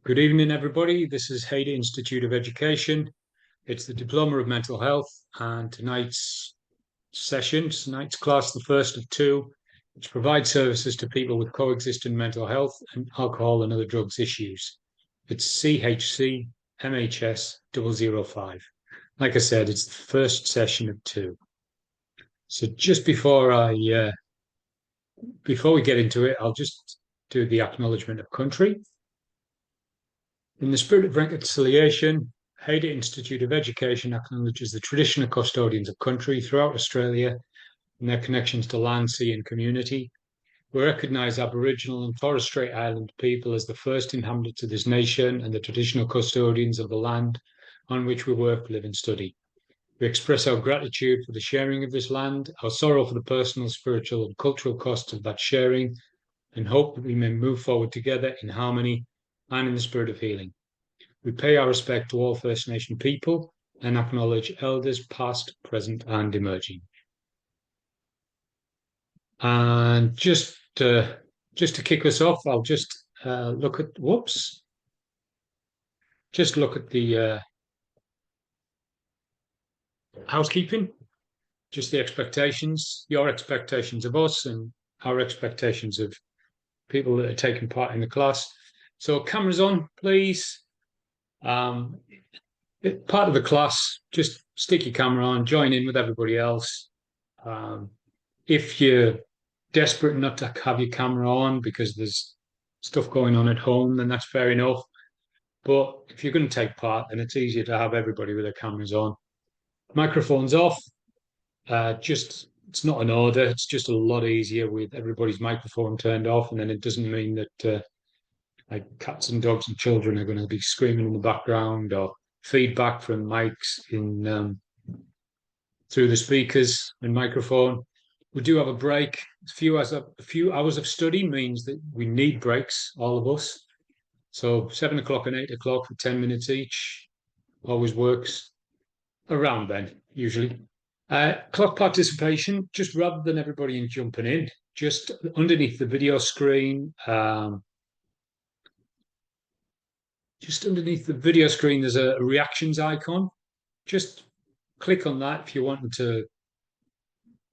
Good evening, everybody. This is Haida Institute of Education. It's the Diploma of Mental Health, and tonight's class, the first of two, which provides services to people with coexisting mental health and alcohol and other drugs issues. It's CHCMHS005. Like I said, it's the first session of two. So just before we get into it, I'll just do the acknowledgement of country. In the spirit of reconciliation, Haida Institute of Education acknowledges the traditional custodians of country throughout Australia and their connections to land, sea, and community. We recognise Aboriginal and Torres Strait Island people as the first inhabitants of this nation and the traditional custodians of the land on which we work, live, and study. We express our gratitude for the sharing of this land, our sorrow for the personal, spiritual, and cultural costs of that sharing, and hope that we may move forward together in harmony and in the spirit of healing. We pay our respect to all First Nation people and acknowledge elders past, present, and emerging. And just to kick us off, I'll just look at the housekeeping, just the expectations, your expectations of us and our expectations of people that are taking part in the class. So cameras on, please. Part of the class, just stick your camera on, join in with everybody else. If you're desperate not to have your camera on because there's stuff going on at home, then that's fair enough. But if you're going to take part, then it's easier to have everybody with their cameras on. Microphones off. It's not an order. It's just a lot easier with everybody's microphone turned off, and then it doesn't mean that like cats and dogs and children are going to be screaming in the background, or feedback from mics in through the speakers and microphone. We do have a break. A few hours of study means that we need breaks, all of us. So 7 o'clock and 8 o'clock for 10 minutes each always works. Around then, usually. Clock participation, just rather than everybody in jumping in, just underneath the video screen, there's a reactions icon. Just click on that if you want to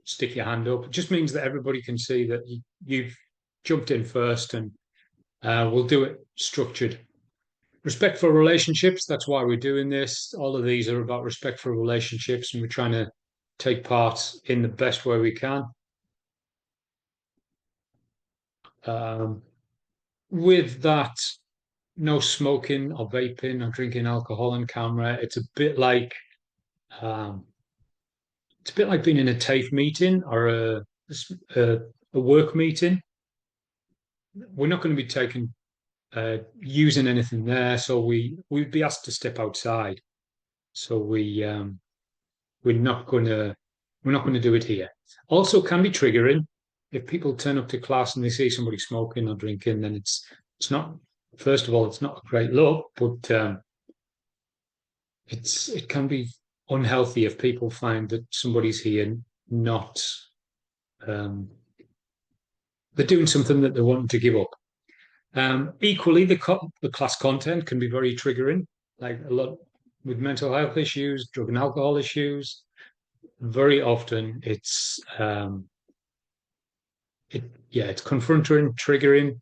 stick your hand up. It just means that everybody can see that you've jumped in first, and we'll do it structured. Respect for relationships, that's why we're doing this. All of these are about respect for relationships, and we're trying to take part in the best way we can. With that, no smoking or vaping or drinking alcohol on camera. It's a bit like being in a TAFE meeting or a work meeting. We're not going to be using anything there, so we'd be asked to step outside. So we're not going to do it here. Also, can be triggering if people turn up to class and they see somebody smoking or drinking. Then it's not. First of all, it's not a great look, but it can be unhealthy if people find that somebody's here not they're doing something that they're wanting to give up. Equally, the class content can be very triggering, like a lot with mental health issues, drug and alcohol issues. Very often it's confronting, triggering,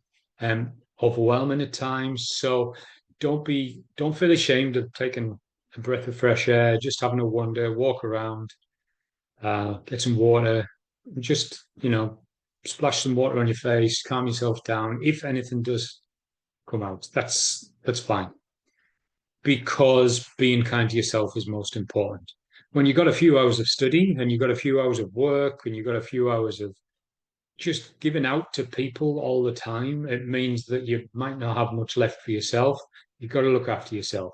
overwhelming at times. So don't feel ashamed of taking a breath of fresh air, just having a wander, walk around, get some water, just splash some water on your face, calm yourself down. If anything does come out, that's fine. Because being kind to yourself is most important. When you've got a few hours of study and you've got a few hours of work and you've got a few hours of just giving out to people all the time, it means that you might not have much left for yourself. You've got to look after yourself,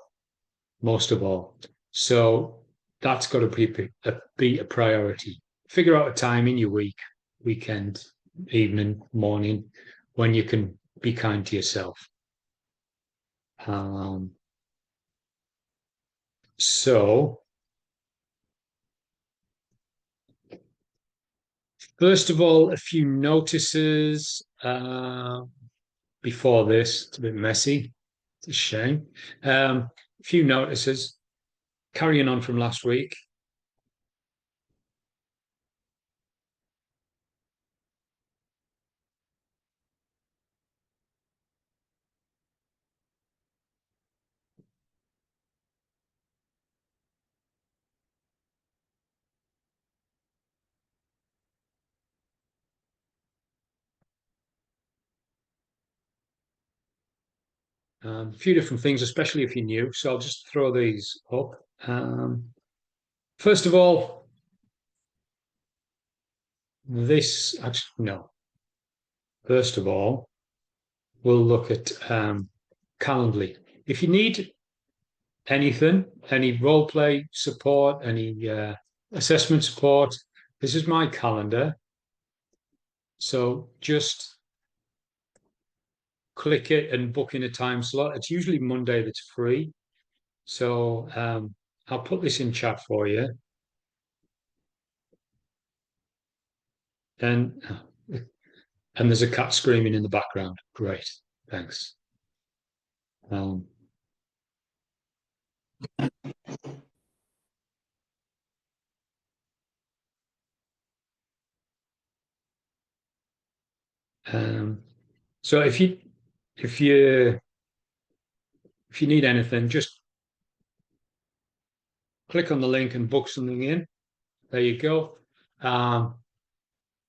most of all. So that's got to be a priority. Figure out a time in your week, weekend, evening, morning, when you can be kind to yourself. So first of all, a few notices before this. It's a bit messy. It's a shame. A few notices. Carrying on from last week. A few different things, especially if you're new. So I'll just throw these up. First of all, this actually no. First of all, we'll look at Calendly. If you need anything, any role play support, any assessment support, this is my calendar. So just click it and book in a time slot. It's usually Monday that's free. So I'll put this in chat for you. And there's a cat screaming in the background. Great, thanks. Um, um, so if you if you need anything, just click on the link and book something in. There you go.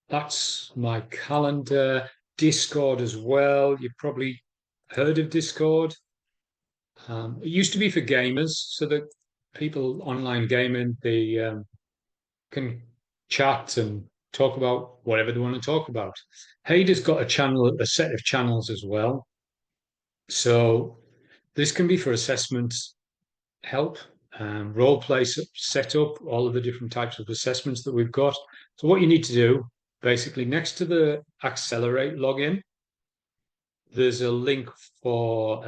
That's my calendar. Discord as well. You've probably heard of Discord. It used to be for gamers, so that people online gaming they can chat and talk about whatever they want to talk about. Haida's got a channel, a set of channels as well. So this can be for assessment help, role play setup, all of the different types of assessments that we've got. So what you need to do, basically, next to the Accelerate login, there's a link for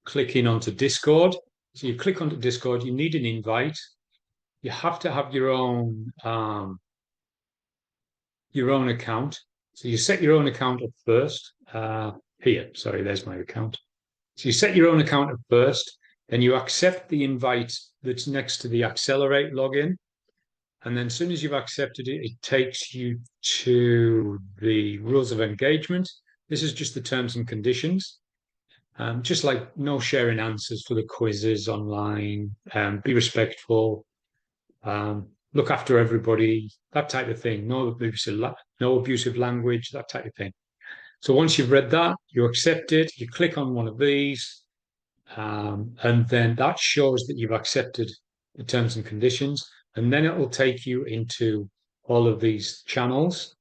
clicking onto Discord. So you click onto Discord, you need an invite. You have to have your own account. So you set your own account up first. Here, sorry, there's my account. So you set your own account up first, then you accept the invite that's next to the Accelerate login. And then as soon as you've accepted it, it takes you to the rules of engagement. This is just the terms and conditions. Just like no sharing answers for the quizzes online, be respectful, look after everybody, that type of thing. No abusive language, that type of thing. So once you've read that, you accept it, you click on one of these, and then that shows that you've accepted the terms and conditions. And then it will take you into all of these channels.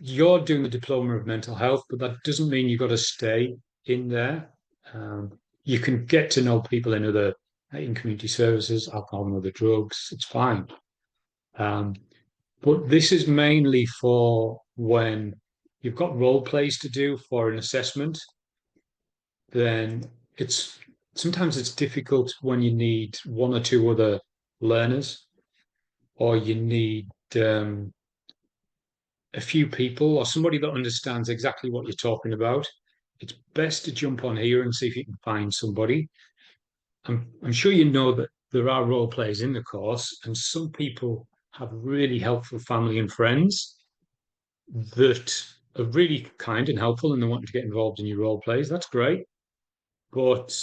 You're doing the diploma of mental health, but that doesn't mean you've got to stay in there. You can get to know people in community services, alcohol and other drugs. It's fine. But this is mainly for when you've got role plays to do for an assessment. Then sometimes it's difficult when you need one or two other learners, or you need a few people or somebody that understands exactly what you're talking about. It's best to jump on here and see if you can find somebody. I'm sure you know that there are role plays in the course, and some people have really helpful family and friends that are really kind and helpful and they want to get involved in your role plays. That's great. But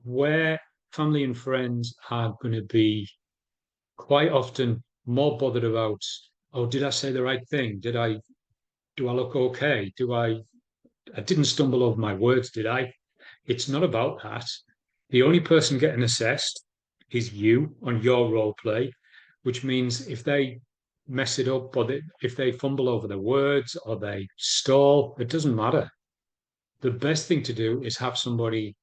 where family and friends are going to be quite often more bothered about, oh, did I say the right thing? Do I look okay? I didn't stumble over my words, did I? It's not about that. The only person getting assessed is you on your role play, which means if they mess it up or if they fumble over their words or they stall, it doesn't matter. The best thing to do is have somebody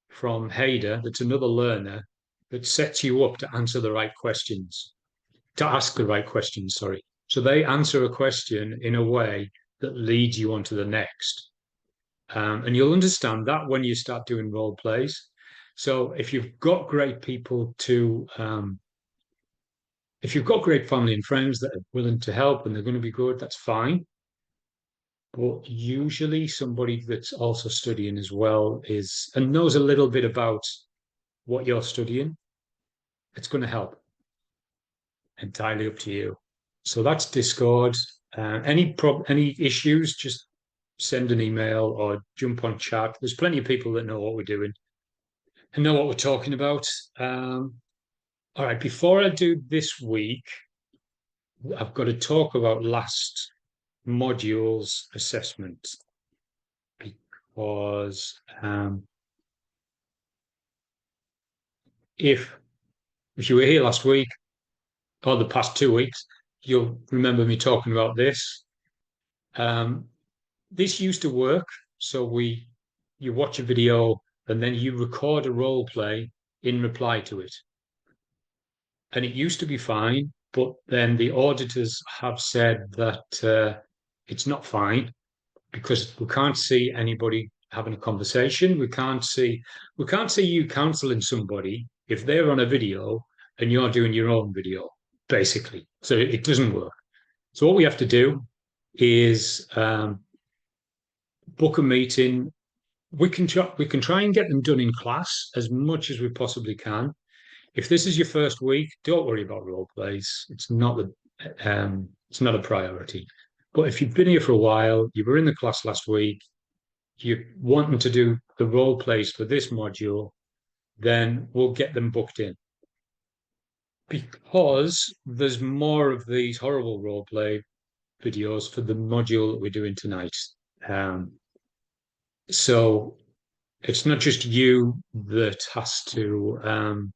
from Hader that's another learner that sets you up to answer the right questions, to ask the right questions, sorry. So they answer a question in a way that leads you on to the next. And you'll understand that when you start doing role plays. So if you've got great people if you've got great family and friends that are willing to help and they're going to be good, that's fine. but usually somebody that's also studying as well is and knows a little bit about what you're studying. It's going to help. Entirely up to you. So that's Discord. Any issues, just send an email or jump on chat. There's plenty of people that know what we're doing and know what we're talking about. All right, before I do this week, I've got to talk about last module's assessment because if you were here last week or the past 2 weeks, you'll remember me talking about this. This used to work. So you watch a video and then you record a role play in reply to it. And it used to be fine, but then the auditors have said that it's not fine because we can't see anybody having a conversation. We can't see you counseling somebody if they're on a video and you're doing your own video, basically. So it doesn't work. So what we have to do is book a meeting. We can try and get them done in class as much as we possibly can. If this is your first week, don't worry about role plays. It's not a priority. But if you've been here for a while, you were in the class last week, you're wanting to do the role plays for this module, then we'll get them booked in. Because there's more of these horrible role play videos for the module that we're doing tonight. So it's not just you that has to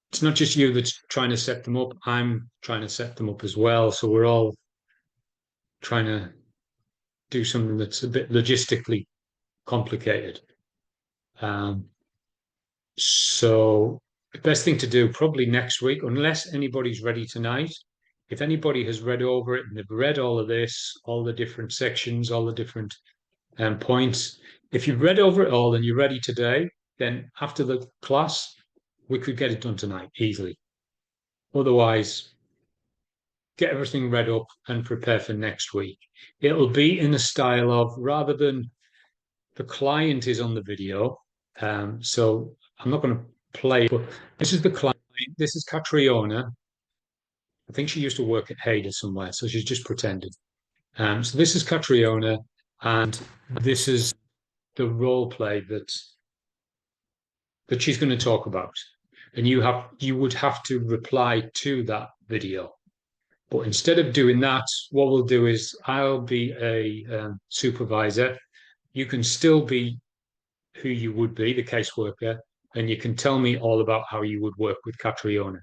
it's not just you that's trying to set them up. I'm trying to set them up as well. So we're all trying to do something that's a bit logistically complicated. So the best thing to do probably next week, unless anybody's ready tonight. If anybody has read over it and they've read all of this, all the different sections, all the different points, if you've read over it all and you're ready today, then after the class, we could get it done tonight easily. Otherwise, get everything read up and prepare for next week. It'll be in the style of, rather than the client is on the video, so I'm not going to play, but this is the client. This is Catriona. I think she used to work at Hader somewhere, so she's just pretended. So this is Catriona, and this is the role play that she's going to talk about. And you would have to reply to that video. But instead of doing that, what we'll do is I'll be a supervisor. You can still be who you would be, the caseworker, and you can tell me all about how you would work with Catriona.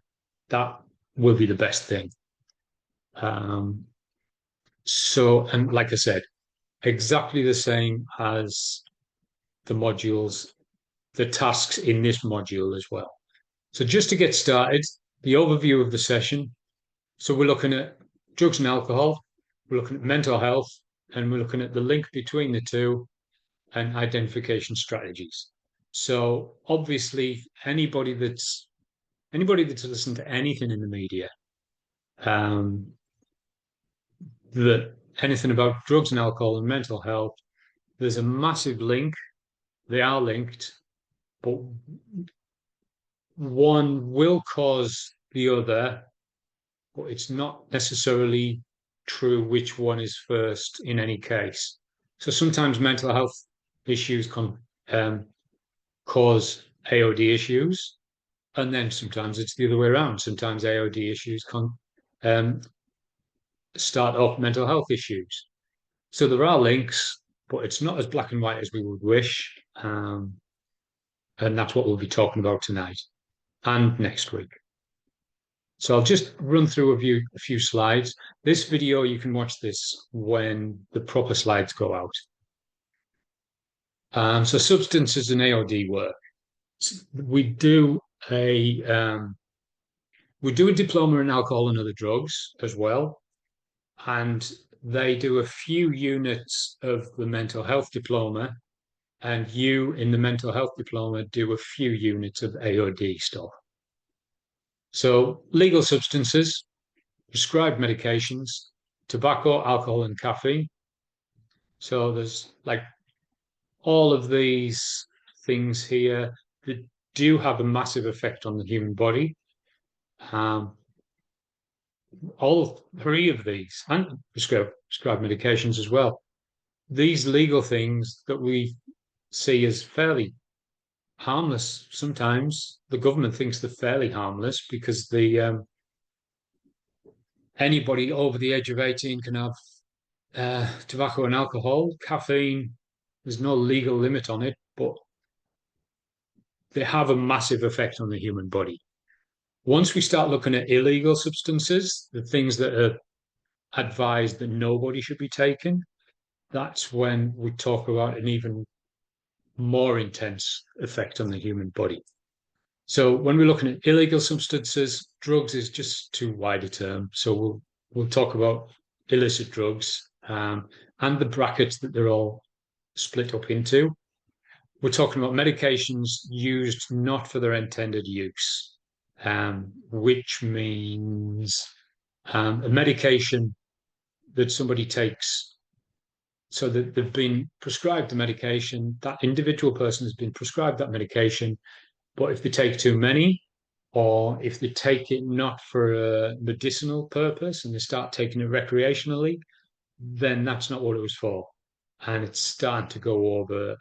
That will be the best thing. And like I said, exactly the same as the modules, the tasks in this module as well. So just to get started, the overview of the session. So we're looking at drugs and alcohol, we're looking at mental health, and we're looking at the link between the two and identification strategies. So obviously, anybody that's listened to anything in the media, that anything about drugs and alcohol and mental health, there's a massive link. They are linked, but one will cause the other, but it's not necessarily true which one is first in any case. So sometimes mental health issues can cause AOD issues, and then sometimes it's the other way around. Sometimes AOD issues can start off mental health issues. So there are links, but it's not as black and white as we would wish. And that's what we'll be talking about tonight and next week. So I'll just run through a few slides. This video, you can watch this when the proper slides go out. So substances and AOD work. We do a diploma in alcohol and other drugs as well, and they do a few units of the mental health diploma, and you in the mental health diploma do a few units of AOD stuff. So legal substances, prescribed medications, tobacco, alcohol, and caffeine. So there's like all of these things here that do have a massive effect on the human body. Um, all three of these, and prescribed medications as well. These legal things that we see as fairly harmless, sometimes the government thinks they're fairly harmless because anybody over the age of 18 can have tobacco and alcohol, caffeine. There's no legal limit on it, but they have a massive effect on the human body. Once we start looking at illegal substances, the things that are advised that nobody should be taken, that's when we talk about an even more intense effect on the human body. So when we're looking at illegal substances, drugs is just too wide a term. So we'll talk about illicit drugs and the brackets that they're all split up into. We're talking about medications used not for their intended use, which means a medication that somebody takes. So that they've been prescribed the medication, that individual person has been prescribed that medication, but if they take too many, or if they take it not for a medicinal purpose and they start taking it recreationally, then that's not what it was for. And it's starting to go over,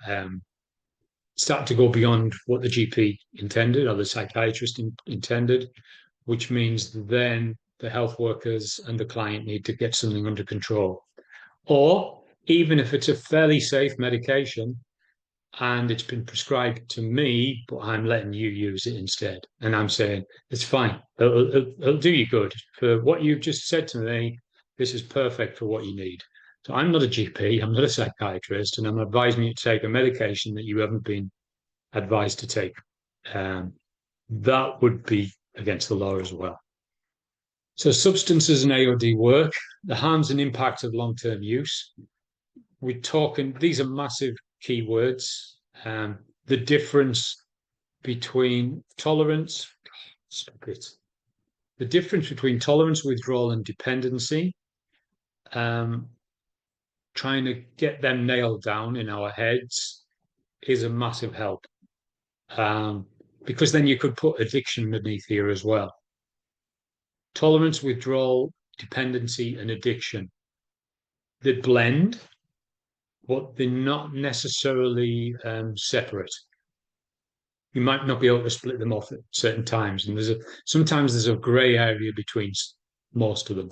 starting to go beyond what the GP intended or the psychiatrist intended, which means then the health workers and the client need to get something under control. Or even if it's a fairly safe medication, and it's been prescribed to me, but I'm letting you use it instead. And I'm saying, it's fine. It'll do you good. For what you've just said to me, this is perfect for what you need. So I'm not a GP, I'm not a psychiatrist, and I'm advising you to take a medication that you haven't been advised to take. Um, that would be against the law as well. So substances and AOD work, the harms and impacts of long-term use. We're talking, these are massive keywords. The difference between tolerance, stop it. The difference between tolerance, withdrawal, and dependency, trying to get them nailed down in our heads is a massive help. Because then you could put addiction beneath here as well. Tolerance, withdrawal, dependency, and addiction. They blend, but they're not necessarily separate. You might not be able to split them off at certain times, and sometimes there's a grey area between most of them.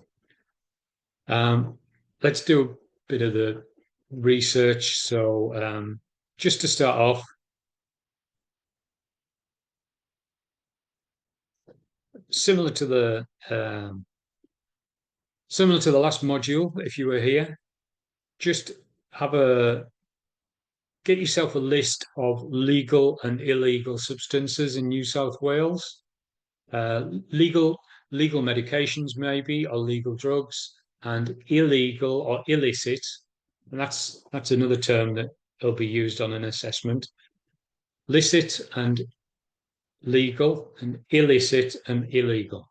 Let's do a bit of the research. So just to start off, similar to the last module, if you were here, just get yourself a list of legal and illegal substances in New South Wales. Legal medications maybe, or legal drugs, and illegal or illicit, and that's another term that will be used on an assessment. Licit and legal, and illicit and illegal.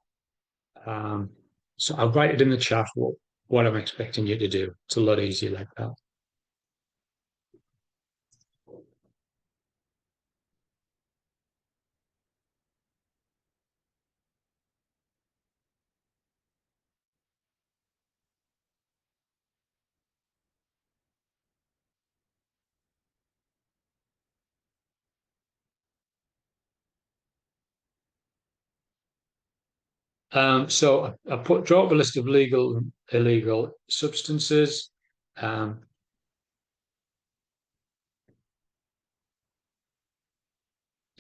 So I'll write it in the chat what I'm expecting you to do. It's a lot easier like that. So I draw up a list of legal and illegal substances.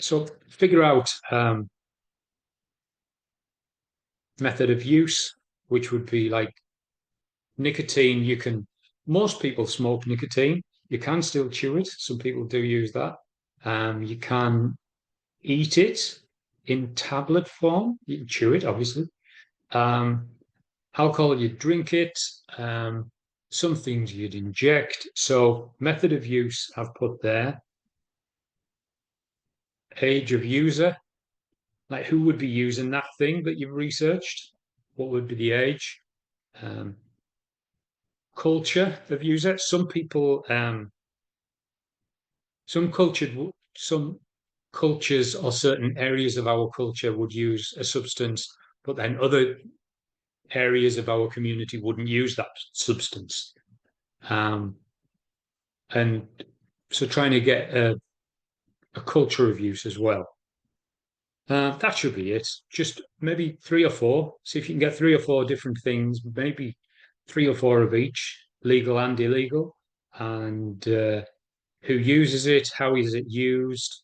So figure out method of use, which would be like nicotine. Most people smoke nicotine. You can still chew it. Some people do use that. You can eat it in tablet form. You can chew it, obviously. Alcohol, you drink it. Some things you'd inject. So method of use I've put there. Age of user, like who would be using that thing that you've researched? What would be the age? culture of user. Some people, some cultures or certain areas of our culture would use a substance, but then other areas of our community wouldn't use that substance. And so trying to get a culture of use as well. That should be it. Just maybe three or four. See if you can get three or four different things, maybe three or four of each, legal and illegal, and who uses it, how is it used.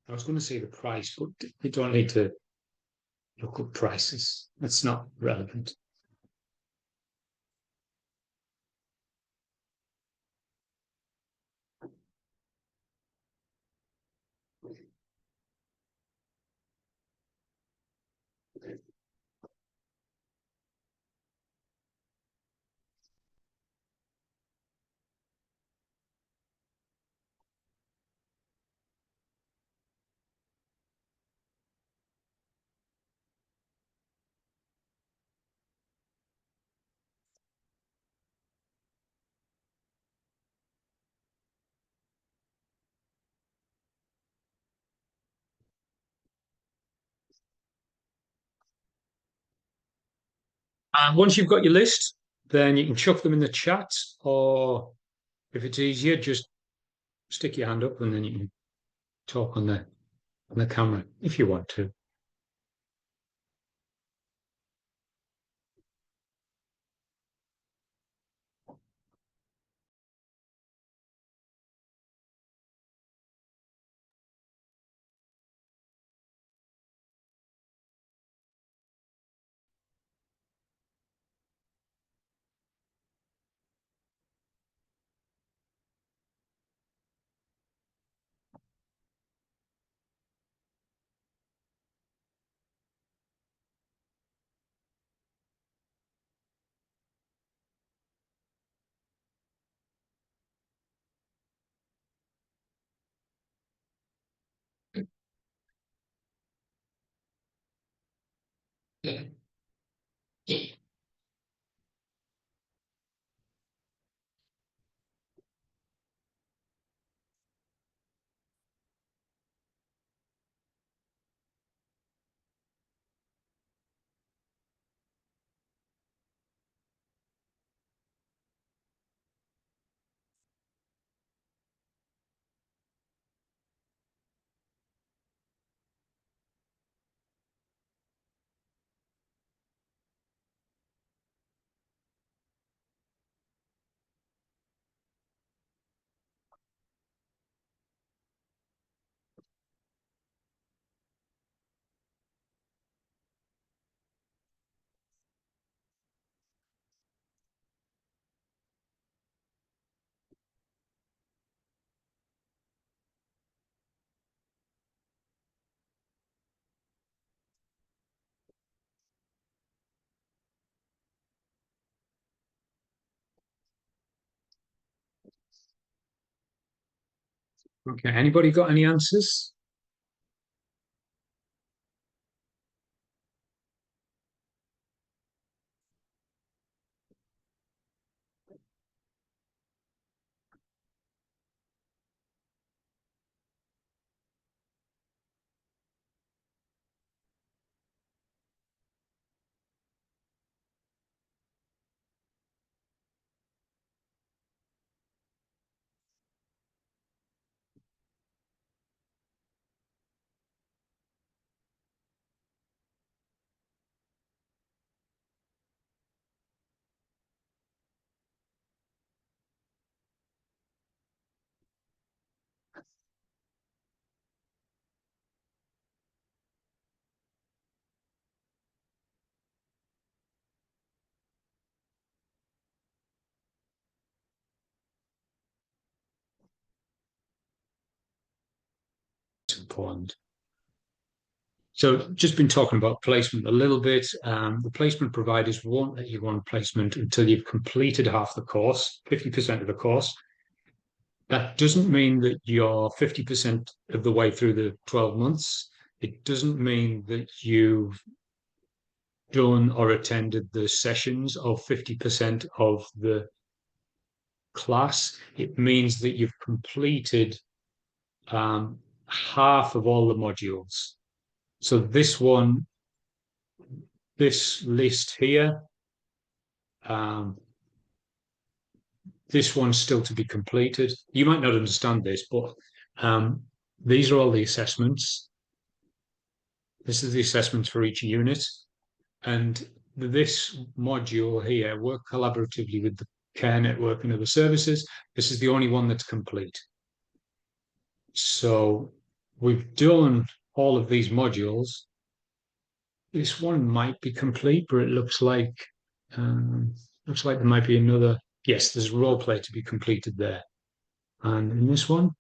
I was going to say the price, but you don't need to look up prices. That's not relevant. And once you've got your list, then you can chuck them in the chat, or if it's easier, just stick your hand up and then you can talk on the camera if you want to. Okay, anybody got any answers? It's important. So just been talking about placement a little bit. The placement providers won't let you go on placement until you've completed half the course, 50% of the course. That doesn't mean that you're 50% of the way through the 12 months. It doesn't mean that you've done or attended the sessions of 50% of the class. It means that you've completed half of all the modules. So this list here, this one's still to be completed. You might not understand this, but these are all the assessments. This is the assessments for each unit. And this module here, work collaboratively with the care network and other services. This is the only one that's complete. So we've done all of these modules. This one might be complete, but it looks like there might be another. Yes, there's a role play to be completed there. And in this one,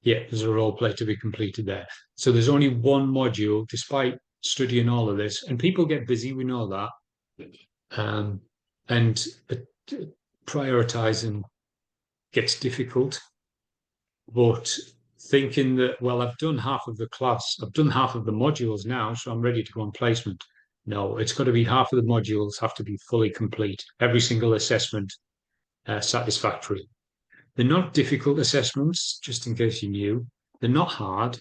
yeah, there's a role play to be completed there. So there's only one module, despite studying all of this. And people get busy, we know that. And prioritizing gets difficult. But thinking that, well, I've done half of the class, I've done half of the modules now, so I'm ready to go on placement. No, it's got to be half of the modules have to be fully complete. Every single assessment satisfactory. They're not difficult assessments, just in case you knew. They're not hard.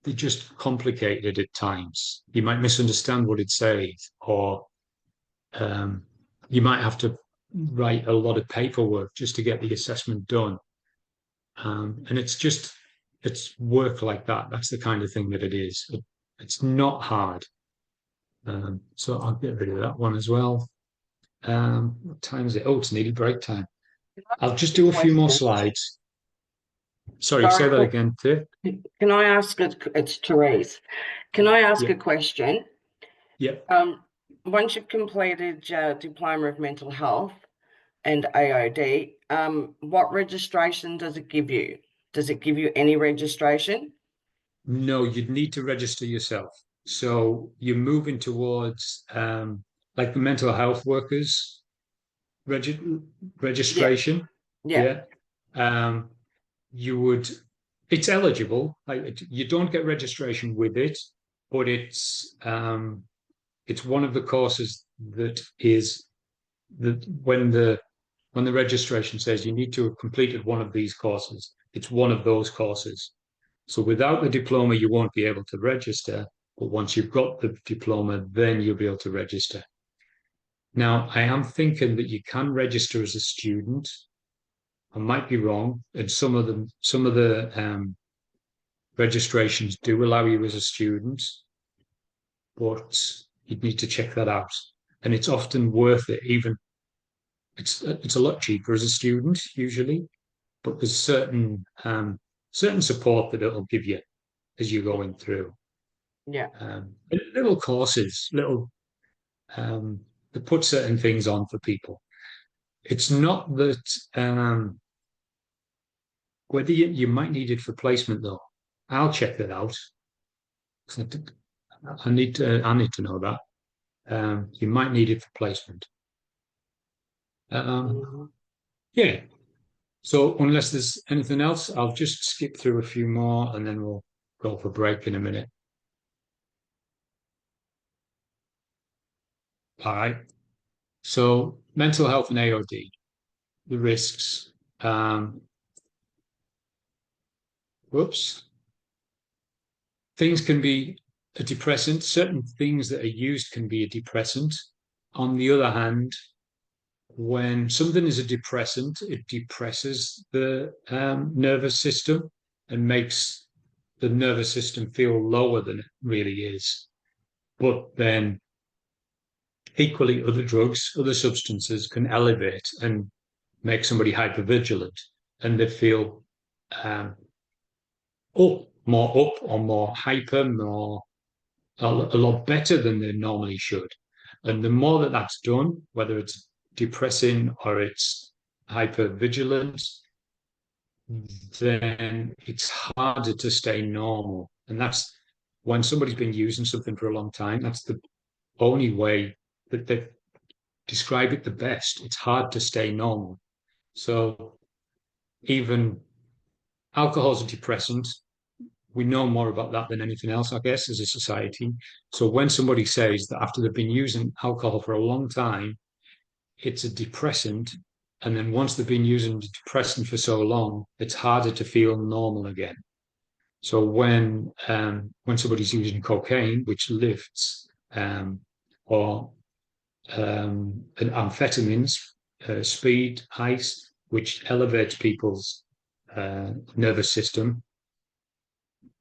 They're just complicated at times. You might misunderstand what it says, or you might have to write a lot of paperwork just to get the assessment done. And it's work like that. That's the kind of thing that it is. It's not hard. So I'll get rid of that one as well. What time is it? Oh, it's nearly break time. I'll just do a few more slides. Sorry, say that again, Tiff. Can I ask, it's Therese. Can I ask a question? Yeah. Once you've completed your Diploma of Mental Health and AOD, what registration does it give you? Does it give you any registration? No, you'd need to register yourself. So you're moving towards like the mental health workers registration. Yeah. You would, it's eligible. Like you don't get registration with it, but it's one of the courses that is that when the registration says you need to have completed one of these courses, it's one of those courses. So without the diploma, you won't be able to register. But once you've got the diploma, then you'll be able to register. Now, I am thinking that you can register as a student. I might be wrong, and some of the registrations do allow you as a student, but you'd need to check that out. And it's often worth it. Even it's a lot cheaper as a student usually, but there's certain support that it'll give you as you're going through. Yeah. Little courses, that put certain things on for people. It's not that whether you might need it for placement though. I'll check that out. I need to know that. You might need it for placement. Yeah. So unless there's anything else, I'll just skip through a few more and then we'll go for break in a minute. All right. So mental health and AOD, the risks. Whoops. Things can be a depressant. Certain things that are used can be a depressant. On the other hand, when something is a depressant, it depresses the nervous system and makes the nervous system feel lower than it really is. But then equally, other drugs, other substances can elevate and make somebody hypervigilant and they feel more up or more hyper, a lot better than they normally should. And the more that that's done, whether it's depressing or it's hypervigilant, then it's harder to stay normal. And that's when somebody's been using something for a long time, that's the only way that they describe it the best. It's hard to stay normal. So even alcohol is a depressant. We know more about that than anything else, I guess, as a society. So when somebody says that after they've been using alcohol for a long time, it's a depressant, and then once they've been using a depressant for so long, it's harder to feel normal again. So when somebody's using cocaine, which lifts, or and amphetamines, speed, ice, which elevates people's nervous system,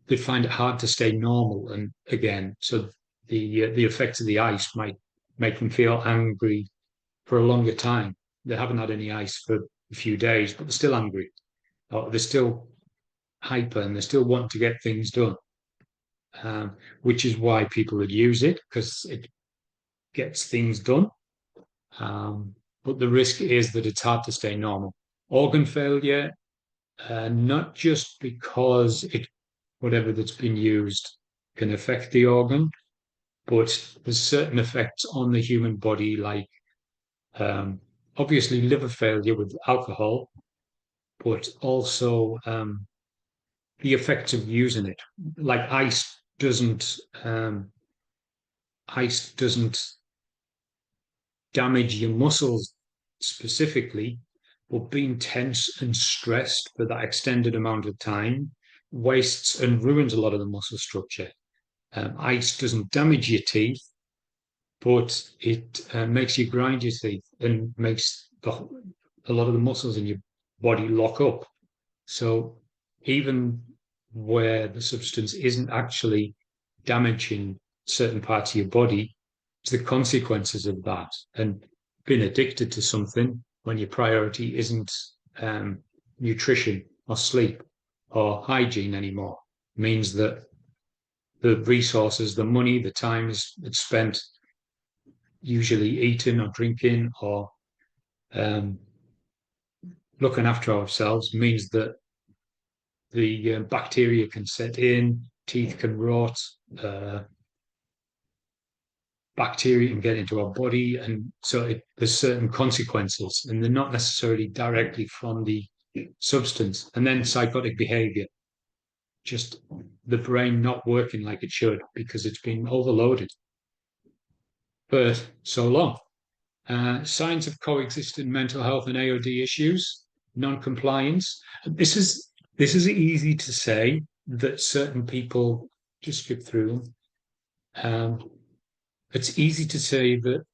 they find it hard to stay normal. And again, so the effects of the ice might make them feel angry for a longer time. They haven't had any ice for a few days, but they're still angry, or they're still hyper, and they still want to get things done. Which is why people would use it, because it gets things done. But the risk is that it's hard to stay normal. Organ failure, not just because whatever that's been used can affect the organ, but there's certain effects on the human body, like obviously liver failure with alcohol, but also the effects of using it. Like ice doesn't damage your muscles specifically, but being tense and stressed for that extended amount of time wastes and ruins a lot of the muscle structure. Ice doesn't damage your teeth, but it makes you grind your teeth and makes a lot of the muscles in your body lock up. So even where the substance isn't actually damaging certain parts of your body, it's the consequences of that. And being addicted to something when your priority isn't nutrition or sleep or hygiene anymore means that the resources, the money, the time is spent usually eating or drinking or looking after ourselves, means that the bacteria can set in, teeth can rot, bacteria can get into our body, and so there's certain consequences, and they're not necessarily directly from the substance. And then psychotic behavior, just the brain not working like it should because it's been overloaded for so long. Signs of coexisting mental health and AOD issues, non-compliance. This is easy to say that certain people just skip through them. It's easy to say that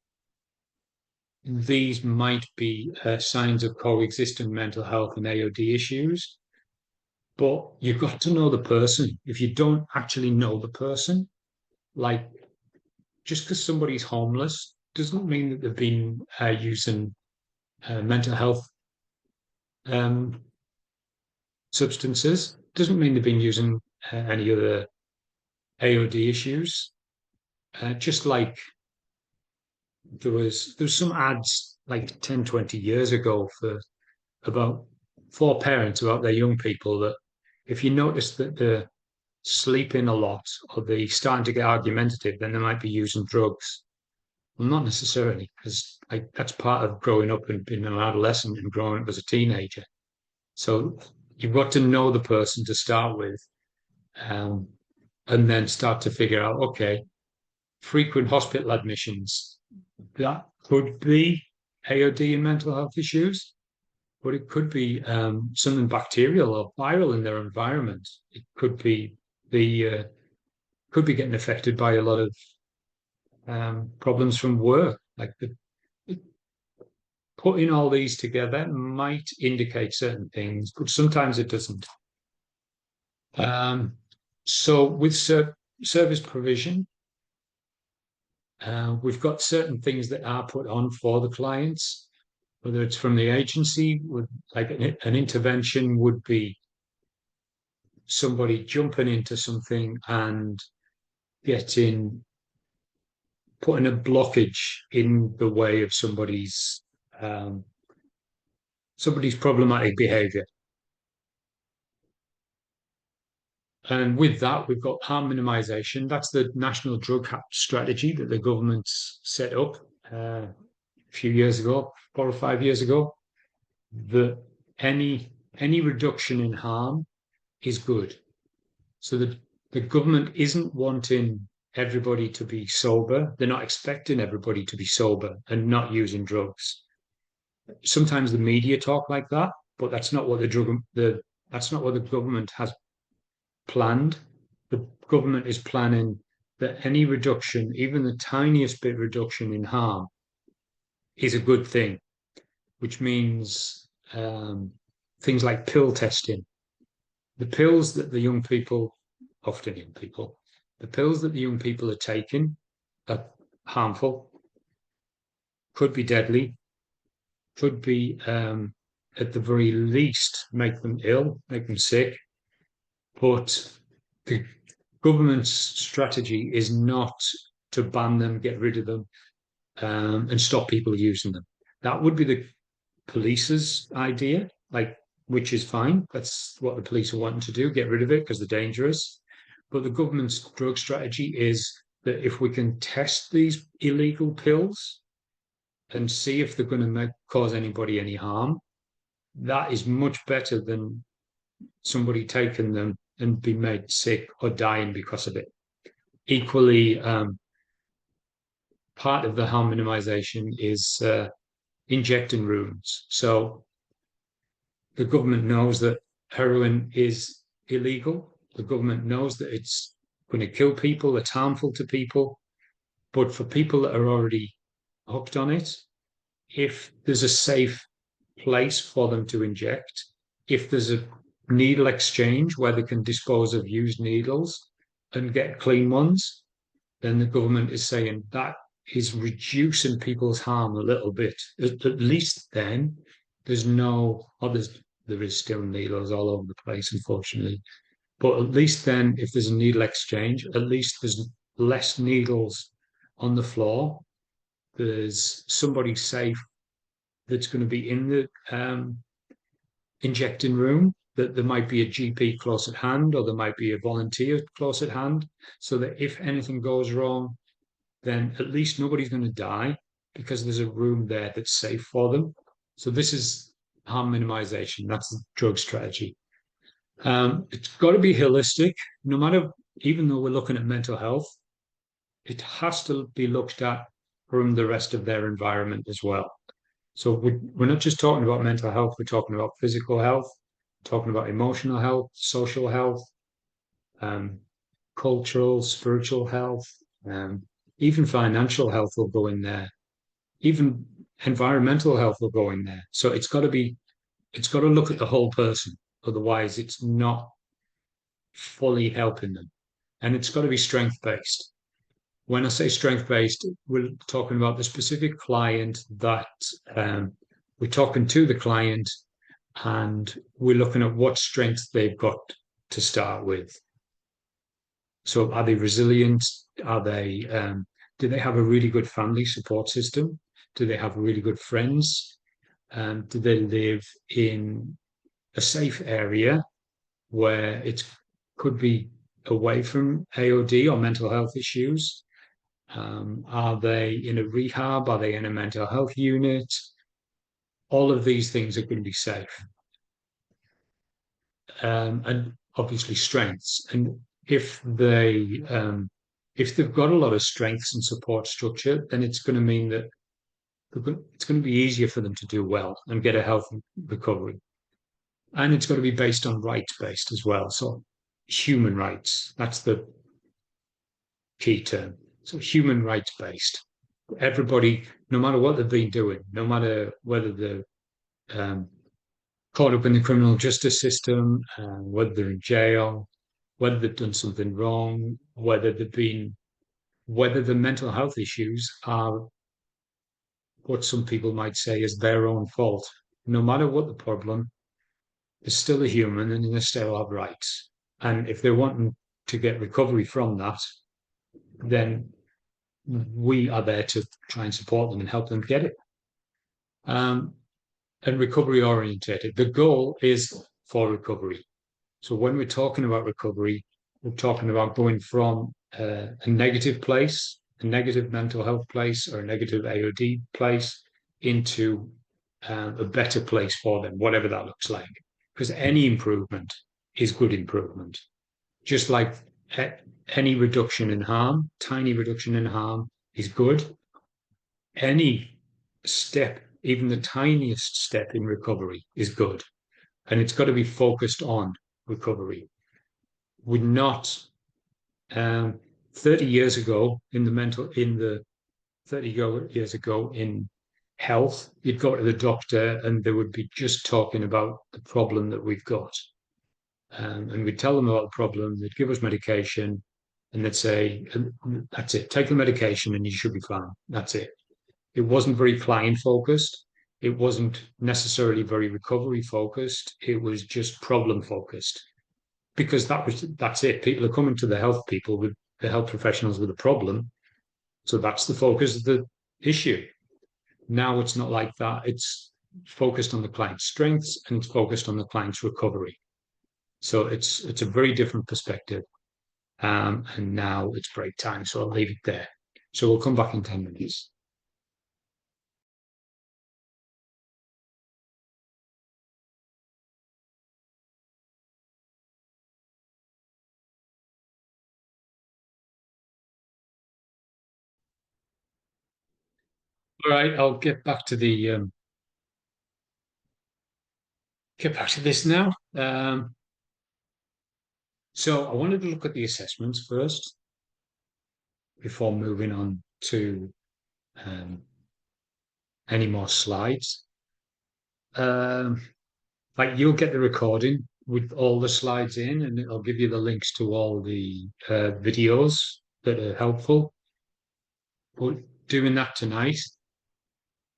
these might be signs of coexisting mental health and AOD issues, but you've got to know the person. If you don't actually know the person, like just because somebody's homeless doesn't mean that they've been using mental health substances, doesn't mean they've been using any other AOD issues. Just like there was some ads like 10, 20 years ago for parents about their young people, that if you notice that they're sleeping a lot or they're starting to get argumentative, then they might be using drugs. Well, not necessarily, because that's part of growing up and being an adolescent and growing up as a teenager. So you've got to know the person to start with, and then start to figure out, okay, frequent hospital admissions, that could be AOD and mental health issues, but it could be something bacterial or viral in their environment. It could be getting affected by a lot of problems from work. Putting all these together might indicate certain things, but sometimes it doesn't. So with service provision, we've got certain things that are put on for the clients, whether it's from the agency, like an intervention would be somebody jumping into something and putting a blockage in the way of somebody's problematic behavior. And with that, we've got harm minimization. That's the national drug strategy that the government's set up a few years ago, 4 or 5 years ago. that any reduction in harm is good. So the government isn't wanting everybody to be sober. They're not expecting everybody to be sober and not using drugs. Sometimes the media talk like that, but that's not what that's not what the government has planned. The government is planning that any reduction, even the tiniest bit reduction in harm, is a good thing, which means things like pill testing. The pills that the young people, often young people, the pills that the young people are taking are harmful, could be deadly, could be, at the very least, make them ill, make them sick. But the government's strategy is not to ban them, get rid of them, and stop people using them. That would be the police's idea, like, which is fine. That's what the police are wanting to do, get rid of it because they're dangerous. But the government's drug strategy is that if we can test these illegal pills and see if they're going to cause anybody any harm, that is much better than somebody taking them and be made sick or dying because of it. Equally, part of the harm minimization is injecting rooms. So the government knows that heroin is illegal. The government knows that it's going to kill people, it's harmful to people. But for people that are already hooked on it, if there's a safe place for them to inject, if there's a needle exchange where they can dispose of used needles and get clean ones, then the government is saying that is reducing people's harm a little bit. At least then there's no others. There is still needles all over the place, unfortunately. But at least then, if there's a needle exchange, at least there's less needles on the floor. There's somebody safe that's going to be in the injecting room, that there might be a GP close at hand, or there might be a volunteer close at hand, so that if anything goes wrong, then at least nobody's going to die because there's a room there that's safe for them. So this is harm minimization. That's the drug strategy. It's got to be holistic, no matter, even though we're looking at mental health, it has to be looked at from the rest of their environment as well. So we're not just talking about mental health, we're talking about physical health, talking about emotional health, social health, um, cultural, spiritual health, even financial health will go in there. Even environmental health will go in there. So it's got to look at the whole person. Otherwise, it's not fully helping them. And it's got to be strength based. When I say strength based, we're talking about the specific client that we're talking to the client and we're looking at what strengths they've got to start with. So are they resilient? Are they do they have a really good family support system? Do they have really good friends? Do they live in a safe area where it could be away from AOD or mental health issues? Are they in a rehab? Are they in a mental health unit? All of these things are going to be safe. And obviously strengths. And if they've got a lot of strengths and support structure, then it's going to mean that it's going to be easier for them to do well and get a healthy recovery. And it's got to be based on rights based as well. So human rights, that's the key term. So human rights based. Everybody, no matter what they've been doing, no matter whether they're caught up in the criminal justice system, whether they're in jail, whether they've done something wrong, whether the mental health issues are what some people might say is their own fault. No matter what the problem, they're still a human and they still have rights. And if they're wanting to get recovery from that, then we are there to try and support them and help them get it. And recovery orientated. The goal is for recovery. So when we're talking about recovery, we're talking about going from a negative place, a negative mental health place, or a negative AOD place into a better place for them, whatever that looks like. Because any improvement is good improvement. Just like any reduction in harm, tiny reduction in harm is good. Any step, even the tiniest step in recovery is good. And it's got to be focused on recovery. We're not 30 years ago in the 30 years ago in health, you'd go to the doctor and they would be just talking about the problem that we've got. And we'd tell them about the problem, they'd give us medication, and they'd say, that's it, take the medication and you should be fine. That's it. It wasn't very client focused. It wasn't necessarily very recovery focused. It was just problem focused. Because that's it. People are coming to the health professionals with a problem. So that's the focus of the issue. Now it's not like that. It's focused on the client's strengths and it's focused on the client's recovery. So it's a very different perspective. And now it's break time, so I'll leave it there. So we'll come back in 10 minutes. All right, I'll get back to this now. So I wanted to look at the assessments first before moving on to any more slides. Like you'll get the recording with all the slides in, and it'll give you the links to all the videos that are helpful. But doing that tonight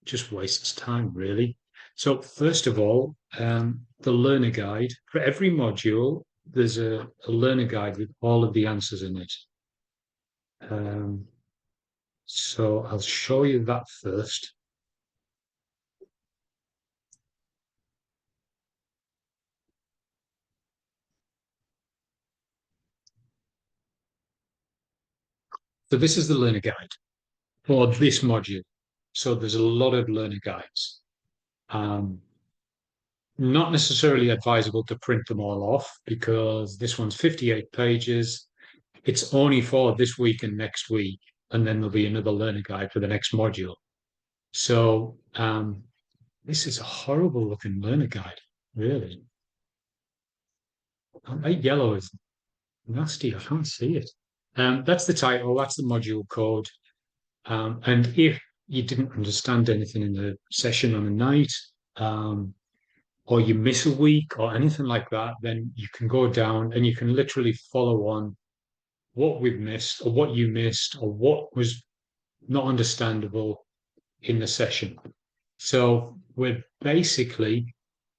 just wastes time, really. So first of all, the learner guide. For every module, there's a learner guide with all of the answers in it. So I'll show you that first. So this is the learner guide for this module. So there's a lot of learner guides. Not necessarily advisable to print them all off because this one's 58 pages. It's only for this week and next week, and then there'll be another learner guide for the next module. So this is a horrible looking learner guide, really. That yellow is nasty. I can't see it. That's the title. That's the module code. And if you didn't understand anything in the session on the night, or you miss a week or anything like that, then you can go down and you can literally follow on what we've missed or what you missed or what was not understandable in the session. So we're basically,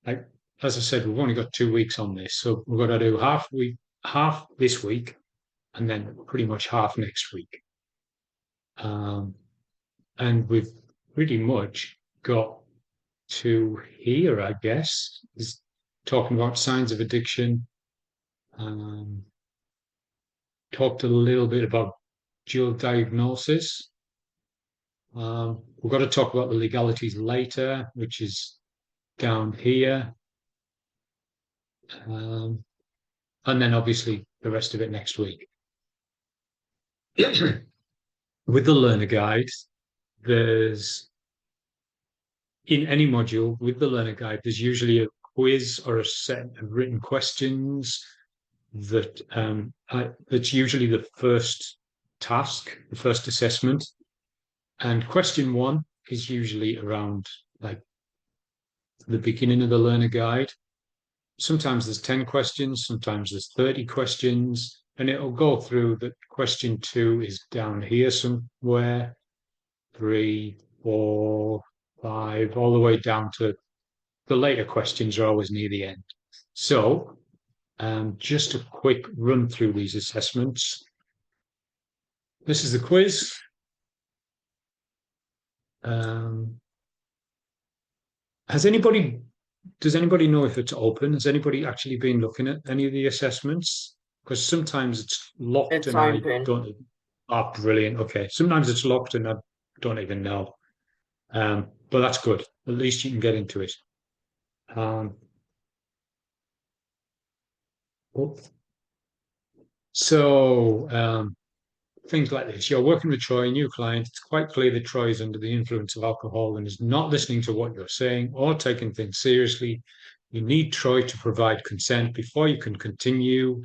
like, as I said, we've only got 2 weeks on this. So we're going to do half this week, and then pretty much half next week. And we've pretty much got to here, I guess, is talking about signs of addiction. Talked a little bit about dual diagnosis. We've got to talk about the legalities later, which is down here. And then obviously the rest of it next week. With the learner guide, there's in any module with the learner guide, there's usually a quiz or a set of written questions that that's usually the first task, the first assessment. And question 1 is usually around like the beginning of the learner guide. Sometimes there's 10 questions, sometimes there's 30 questions, and it'll go through that. Question 2 is down here somewhere, 3, 4, 5, all the way down to the later questions are always near the end. So just a quick run through these assessments. This is the quiz. Does anybody know if it's open? Has anybody actually been looking at any of the assessments? Because sometimes it's locked It's and open. brilliant. Okay. Sometimes it's locked and I don't even know. But that's good. At least you can get into it. So things like this. You're working with Troy, a new client. It's quite clear that Troy is under the influence of alcohol and is not listening to what you're saying or taking things seriously. You need Troy to provide consent before you can continue.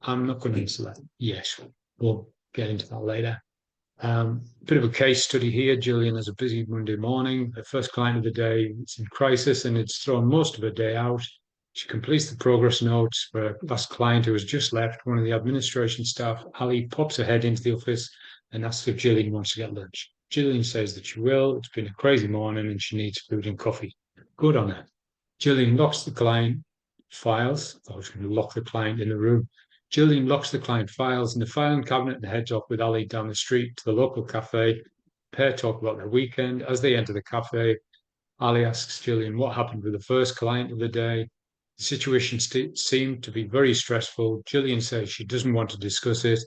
I'm not going to answer that. Yes, we'll get into that later. Bit of a case study here. Gillian has a busy Monday morning. Her first client of the day, it's in crisis and it's thrown most of her day out. She completes the progress notes for her last client who has just left. One of the administration staff, Ali, pops her head into the office and asks if Gillian wants to get lunch. Gillian says that she will. It's been a crazy morning and she needs food and coffee. Good on her. Gillian locks the client files. I was going to lock the client in the room. Gillian locks the client files in the filing cabinet and heads off with Ali down the street to the local cafe. The pair talk about their weekend. As they enter the cafe, Ali asks Gillian what happened with the first client of the day. The situation seemed to be very stressful. Gillian says she doesn't want to discuss it.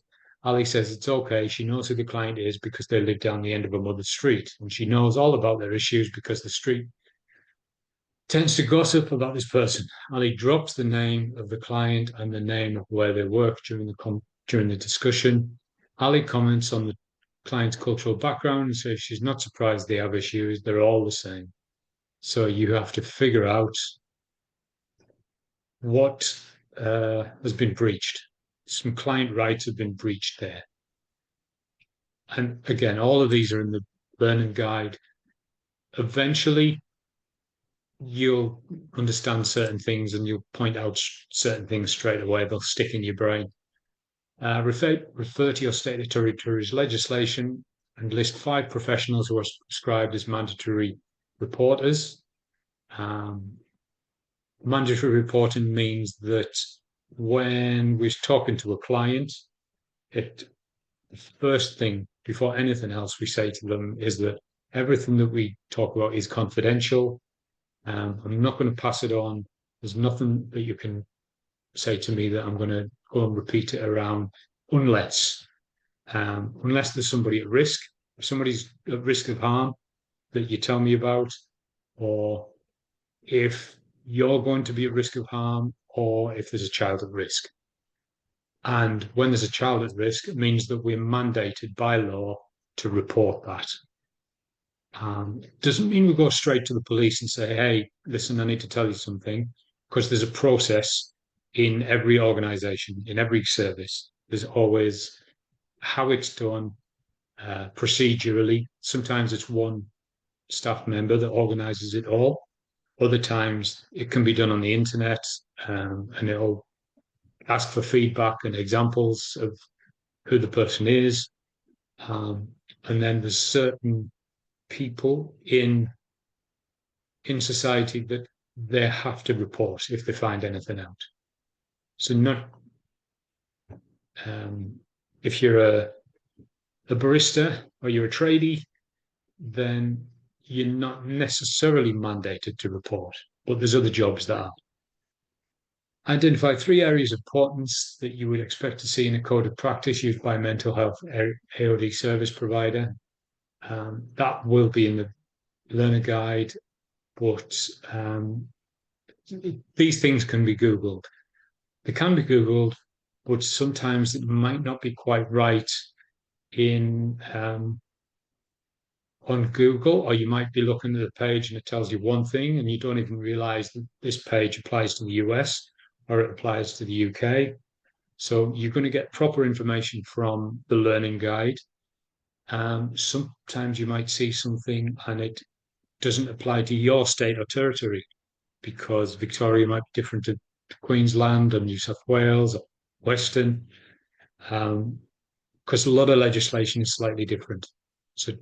Ali says it's okay. She knows who the client is because they live down the end of her mother's street, and she knows all about their issues because the street tends to gossip about this person. Ali drops the name of the client and the name of where they work during the discussion. Ali comments on the client's cultural background and says she's not surprised they have issues. They're all the same. So you have to figure out what has been breached. Some client rights have been breached there. And again, all of these are in the learning guide. Eventually, you'll understand certain things and you'll point out certain things straight away. They'll stick in your brain. Refer to your state of territory's legislation and list 5 professionals who are prescribed as mandatory reporters. Mandatory reporting means that when we're talking to a client, the first thing before anything else we say to them is that everything that we talk about is confidential. I'm not going to pass it on. There's nothing that you can say to me that I'm going to go and repeat it around unless there's somebody at risk. If somebody's at risk of harm that you tell me about, or if you're going to be at risk of harm, or if there's a child at risk. And when there's a child at risk, it means that we're mandated by law to report that. Doesn't mean we go straight to the police and say, hey, listen, I need to tell you something, because there's a process in every organization, in every service. There's always how it's done procedurally. Sometimes it's one staff member that organizes it all. Other times it can be done on the internet, and it'll ask for feedback and examples of who the person is. And then there's certain people in society that they have to report if they find anything out. So not if you're a barista or you're a tradie, then you're not necessarily mandated to report, but there's other jobs that are. Identify 3 areas of importance that you would expect to see in a code of practice used by a mental health AOD service provider. That will be in the learner guide, but these things can be Googled. They can be Googled, but sometimes it might not be quite right in on Google, or you might be looking at a page and it tells you one thing and you don't even realize that this page applies to the US or it applies to the UK. So you're going to get proper information from the learning guide. Sometimes you might see something and it doesn't apply to your state or territory because Victoria might be different to Queensland or New South Wales or Western, because a lot of legislation is slightly different. So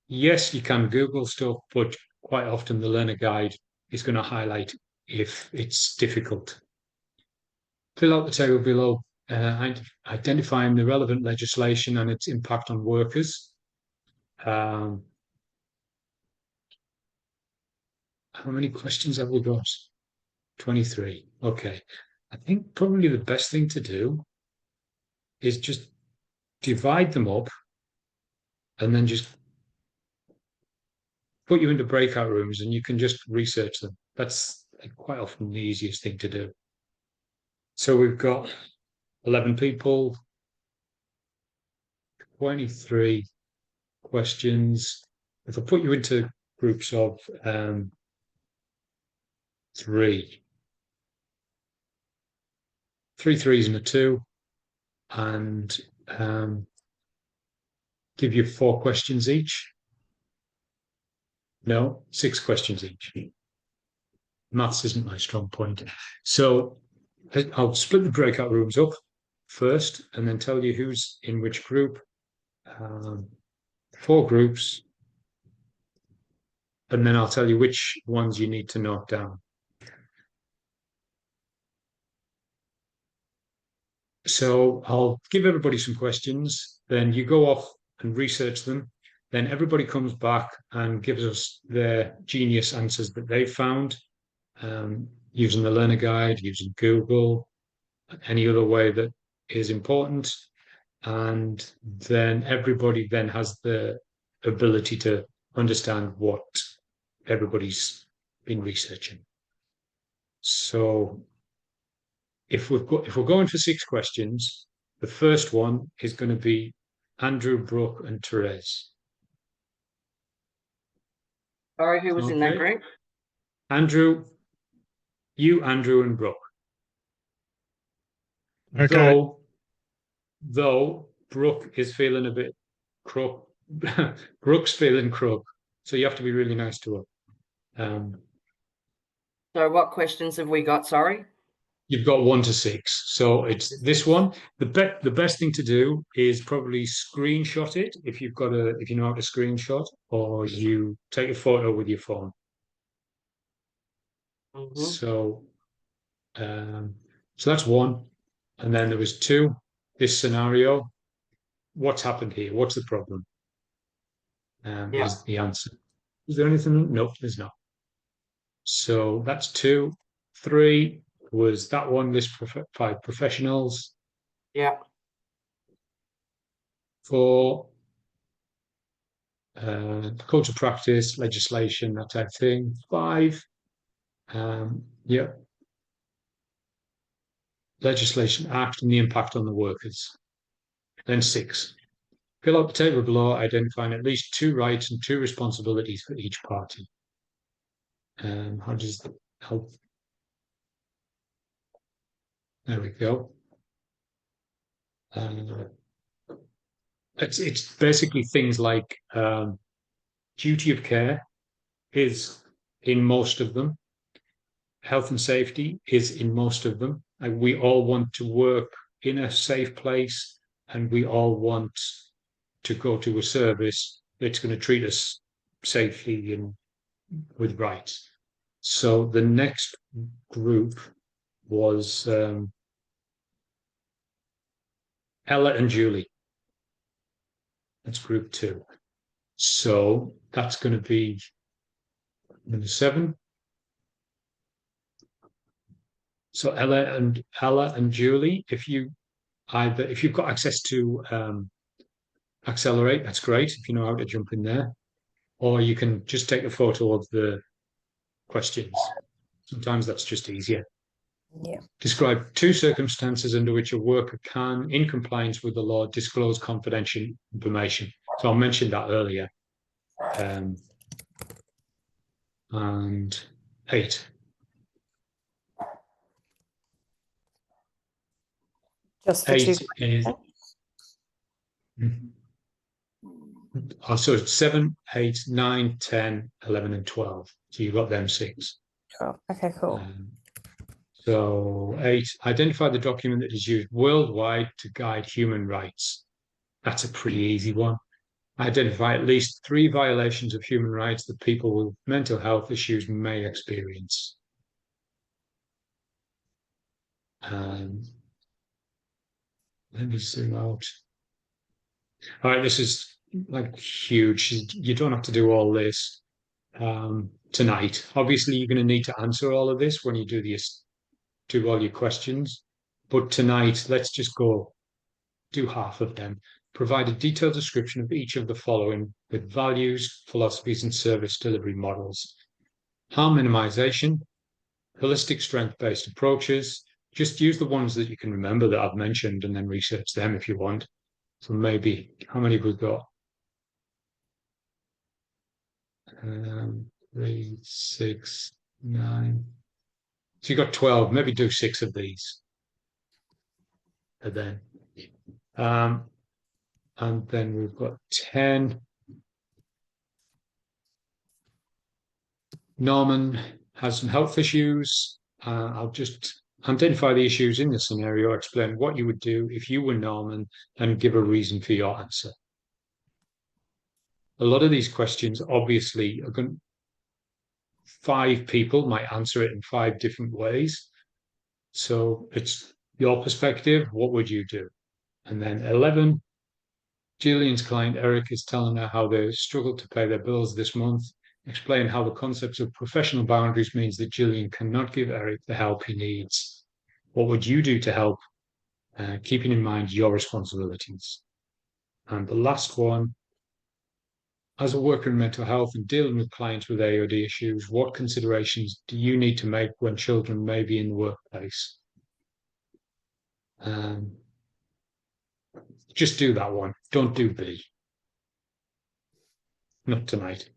yes, you can Google stuff, but quite often the learner guide is going to highlight if it's difficult. Fill out the table below, identifying the relevant legislation and its impact on workers. How many questions have we got? 23. Okay. I think probably the best thing to do is just divide them up and then just put you into breakout rooms and you can just research them. That's quite often the easiest thing to do. So we've got 11 people, 23 questions. If I put you into groups of three threes and a two, and give you 4 questions each. No, 6 questions each. Maths isn't my strong point. So I'll split the breakout rooms up first and then tell you who's in which group. 4 groups. And then I'll tell you which ones you need to note down. So I'll give everybody some questions, then you go off and research them. Then everybody comes back and gives us their genius answers that they found, using the learner guide, using Google, any other way that is important. And then everybody then has the ability to understand what everybody's been researching. So if we're going for 6 questions, the first one is going to be Andrew, Brooke, and Therese. Sorry, who was in that group? Andrew, Andrew, and Brooke. Okay. Though Brooke is feeling a bit crook. Brooke's feeling crook, so you have to be really nice to her. So what questions have we got? Sorry. You've got 1 to 6, so it's this one. The best thing to do is probably screenshot it if you know how to screenshot, or you take a photo with your phone. Mm-hmm. So that's 1, and then there was 2. This scenario, what's happened here? What's the problem? Is the answer. Is there anything? Nope, there's not. So that's 2. 3 was that one, list 5 professionals. Yeah. 4, code of practice, legislation, that type of thing. 5, legislation act and the impact on the workers. Then 6, fill out the table of law, identifying at least 2 rights and 2 responsibilities for each party. How does that help? There we go. It's basically things like duty of care is in most of them. Health and safety is in most of them. And we all want to work in a safe place, and we all want to go to a service that's going to treat us safely and with rights. So the next group was Ella and Julie. That's group 2. So that's going to be number 7. So Ella and Julie, if you've got access to Accelerate, that's great. If you know how to jump in there, or you can just take a photo of the questions. Sometimes that's just easier. Yeah. Describe 2 circumstances under which a worker can, in compliance with the law, disclose confidential information. So I mentioned that earlier. And 8. Just the 2. 8 is. So 7, 8, 9, 10, 11, and 12. So you've got them 6. 12. Okay, cool. So 8, identify the document that is used worldwide to guide human rights. That's a pretty easy one. Identify at least 3 violations of human rights that people with mental health issues may experience. Let me zoom out. All right, this is like huge. You don't have to do all this tonight. Obviously, you're going to need to answer all of this when you do all your questions. But tonight, let's just go do half of them. provide a detailed description of each of the following with values, philosophies, and service delivery models. Harm minimization, holistic strength-based approaches. Just use the ones that you can remember that I've mentioned and then research them if you want. So maybe, how many have we got? 3, 6, 9. So you've got 12, maybe do 6 of these. And then we've got 10. Norman has some health issues. I'll just identify the issues in the scenario, explain what you would do if you were Norman, and give a reason for your answer. A lot of these questions obviously are going. 5 people might answer it in 5 different ways. So it's your perspective. What would you do? And then 11, Gillian's client Eric is telling her how they struggled to pay their bills this month. Explain how the concepts of professional boundaries means that Gillian cannot give Eric the help he needs. What would you do to help? Keeping in mind your responsibilities. And the last one, as a worker in mental health and dealing with clients with AOD issues, what considerations do you need to make when children may be in the workplace? Just do that one. Don't do B. Not tonight.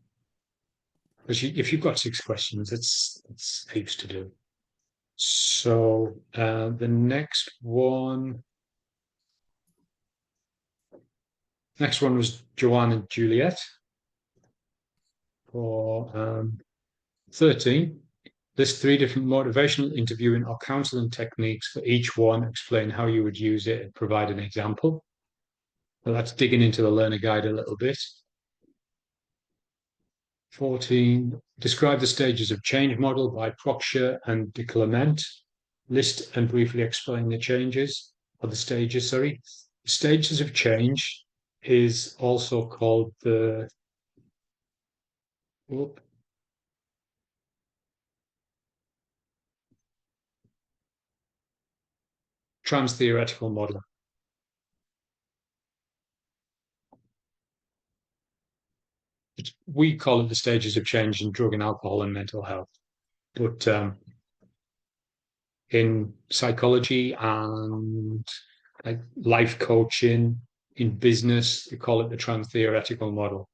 Because if you've got 6 questions, it's heaps to do. So the next one was Joanne and Juliet. For 13, list 3 different motivational interviewing or counseling techniques for each one. Explain how you would use it and provide an example. Well, that's digging into the learner guide a little bit. 14, describe the stages of change model by Proxia and de Clement. List and briefly explain the changes, or the stages, sorry. Stages of change is also called the trans-theoretical model. We call it the stages of change in drug and alcohol and mental health. But in psychology and like life coaching, in business, they call it the trans-theoretical model.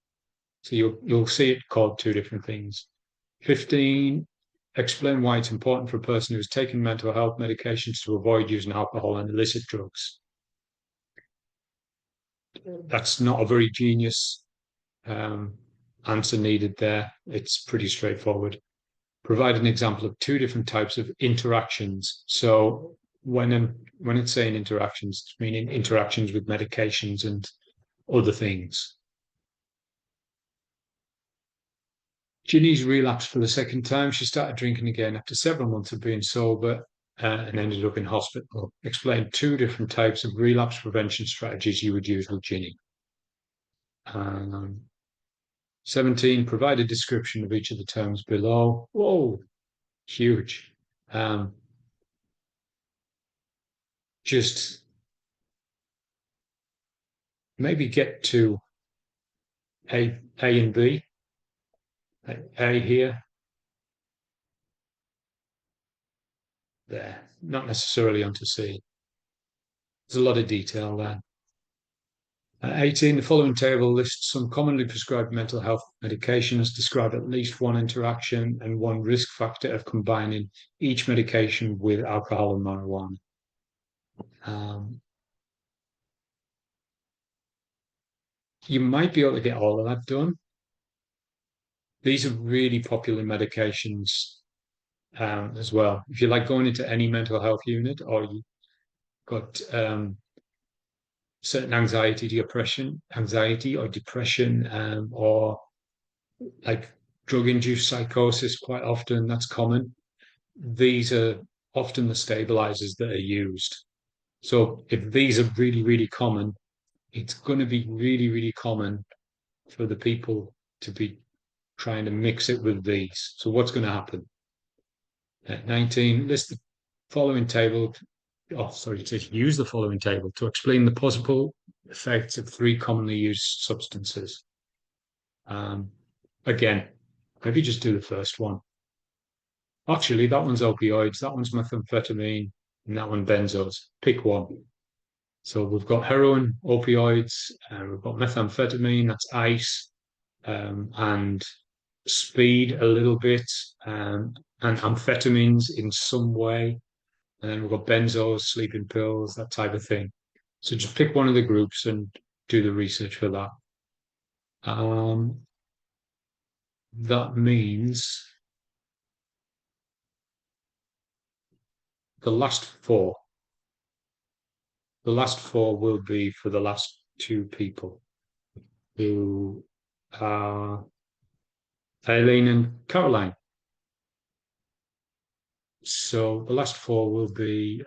So you'll see it called 2 different things. 15, explain why it's important for a person who's taken mental health medications to avoid using alcohol and illicit drugs. That's not a very genius answer needed there. It's pretty straightforward. Provide an example of 2 different types of interactions. So when it's saying interactions, it's meaning interactions with medications and other things. Ginny's relapsed for the 2nd time. She started drinking again after several months of being sober and ended up in hospital. Explain 2 different types of relapse prevention strategies you would use with Ginny. 17, provide a description of each of the terms below. Whoa, huge. Just maybe get to A and B. A here. There. Not necessarily onto C. There's a lot of detail there. 18, the following table lists some commonly prescribed mental health medications, describe at least 1 interaction and 1 risk factor of combining each medication with alcohol and marijuana. You might be able to get all of that done. These are really popular medications as well. If you like going into any mental health unit, or you've got certain anxiety or depression, or like drug-induced psychosis, quite often that's common. These are often the stabilizers that are used. So if these are really, really common, it's going to be really, really common for the people to be trying to mix it with these. So what's going to happen? At 19, list the following table it says use the following table to explain the possible effects of 3 commonly used substances. Again, maybe just do the first one. Actually, that one's opioids, that one's methamphetamine, and that one benzos. Pick one. So we've got heroin, opioids, we've got methamphetamine, that's ice, and speed a little bit, and amphetamines in some way. And then we've got benzos, sleeping pills, that type of thing. So just pick one of the groups and do the research for that. That means the last four will be for the last 2 people, who are Aileen and Caroline. So the last 4 will be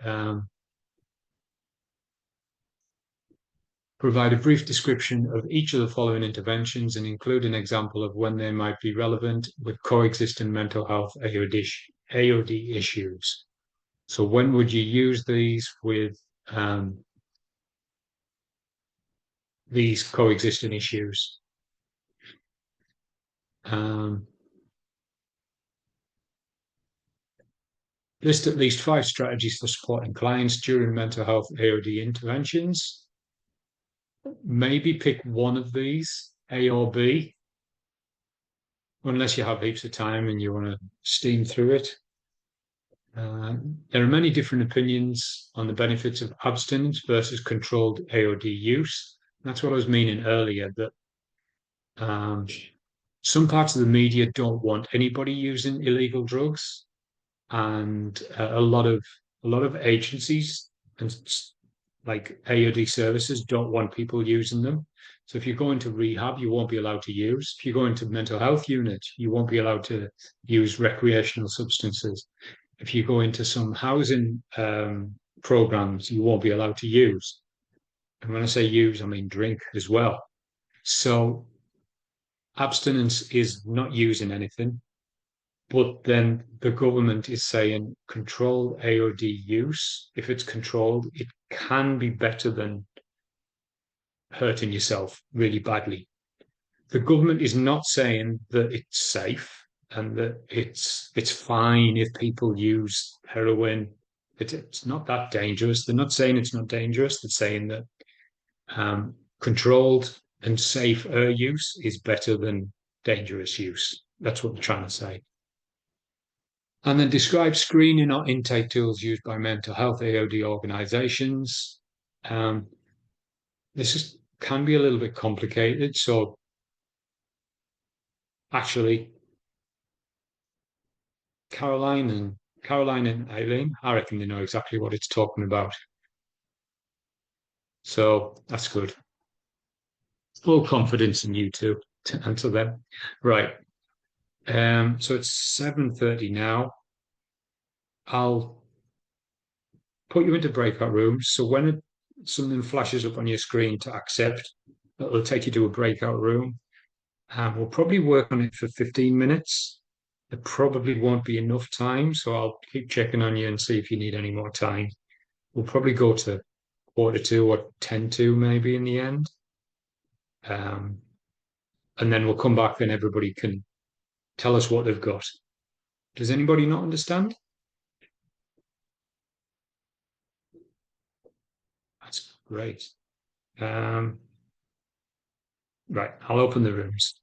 provide a brief description of each of the following interventions and include an example of when they might be relevant with coexisting mental health AOD issues. So when would you use these with these coexisting issues? List at least 5 strategies for supporting clients during mental health AOD interventions. Maybe pick one of these, A or B, unless you have heaps of time and you want to steam through it. There are many different opinions on the benefits of abstinence versus controlled AOD use. That's what I was meaning earlier, that some parts of the media don't want anybody using illegal drugs, and a lot of agencies and like AOD services don't want people using them. So if you go into rehab, you won't be allowed to use. If you go into mental health unit, you won't be allowed to use recreational substances. If you go into some housing programs, you won't be allowed to use. And when I say use, I mean drink as well. So abstinence is not using anything, but then the government is saying controlled AOD use. If it's controlled, it can be better than hurting yourself really badly. The government is not saying that it's safe and that it's fine if people use heroin. It's not that dangerous. They're not saying it's not dangerous. They're saying that controlled and safe use is better than dangerous use. That's what they're trying to say. And then describe screening or intake tools used by mental health AOD organizations. Can be a little bit complicated. So actually, Caroline and Aileen, I reckon they know exactly what it's talking about. So that's good. Full confidence in you two to answer them. Right. So it's 7:30 now. I'll put you into breakout rooms. So when something flashes up on your screen to accept, it'll take you to a breakout room. We'll probably work on it for 15 minutes. There probably won't be enough time, so I'll keep checking on you and see if you need any more time. We'll probably go to 1:45 or 10:10 maybe in the end. And then we'll come back and everybody can tell us what they've got. Does anybody not understand? That's great. Right, I'll open the rooms.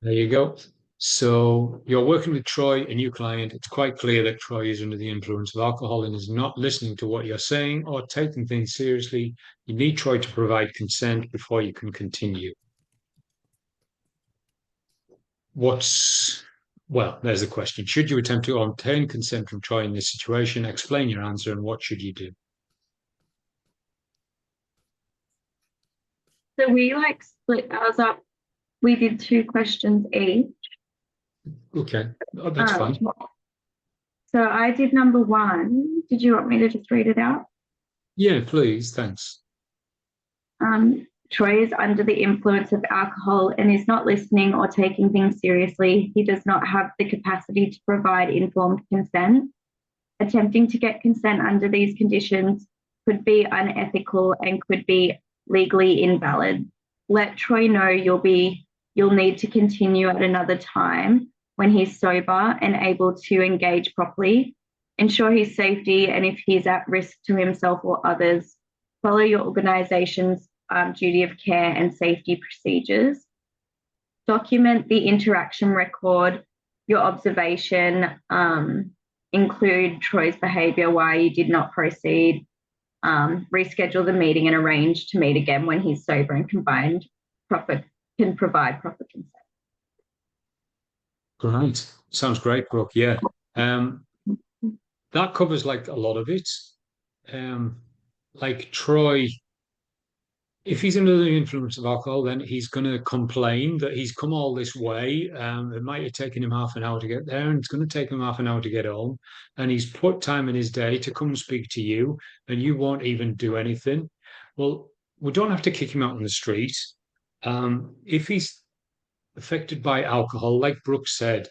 There you go. So you're working with Troy, a new client. It's quite clear that Troy is under the influence of alcohol and is not listening to what you're saying or taking things seriously. You need Troy to provide consent before you can continue. Well, there's the question. Should you attempt to obtain consent from Troy in this situation? Explain your answer and what should you do? So we like split ours up. We did 2 questions each. Okay, oh, that's fine. So I did number 1. Did you want me to just read it out? Yeah, please, thanks. Troy is under the influence of alcohol and is not listening or taking things seriously. He does not have the capacity to provide informed consent. Attempting to get consent under these conditions could be unethical and could be legally invalid. Let Troy know you'll need to continue at another time when he's sober and able to engage properly. Ensure his safety, and if he's at risk to himself or others, follow your organisation's duty of care and safety procedures. Document the interaction record, your observation, include Troy's behaviour, why you did not proceed, reschedule the meeting and arrange to meet again when he's sober and can provide proper consent. Great. Sounds great, Brooke. Yeah. That covers like a lot of it. Like Troy, if he's under the influence of alcohol, then he's going to complain that he's come all this way. It might have taken him half an hour to get there, and it's going to take him half an hour to get home. And he's put time in his day to come and speak to you, and you won't even do anything. Well, we don't have to kick him out on the street. If he's affected by alcohol, like Brooke said,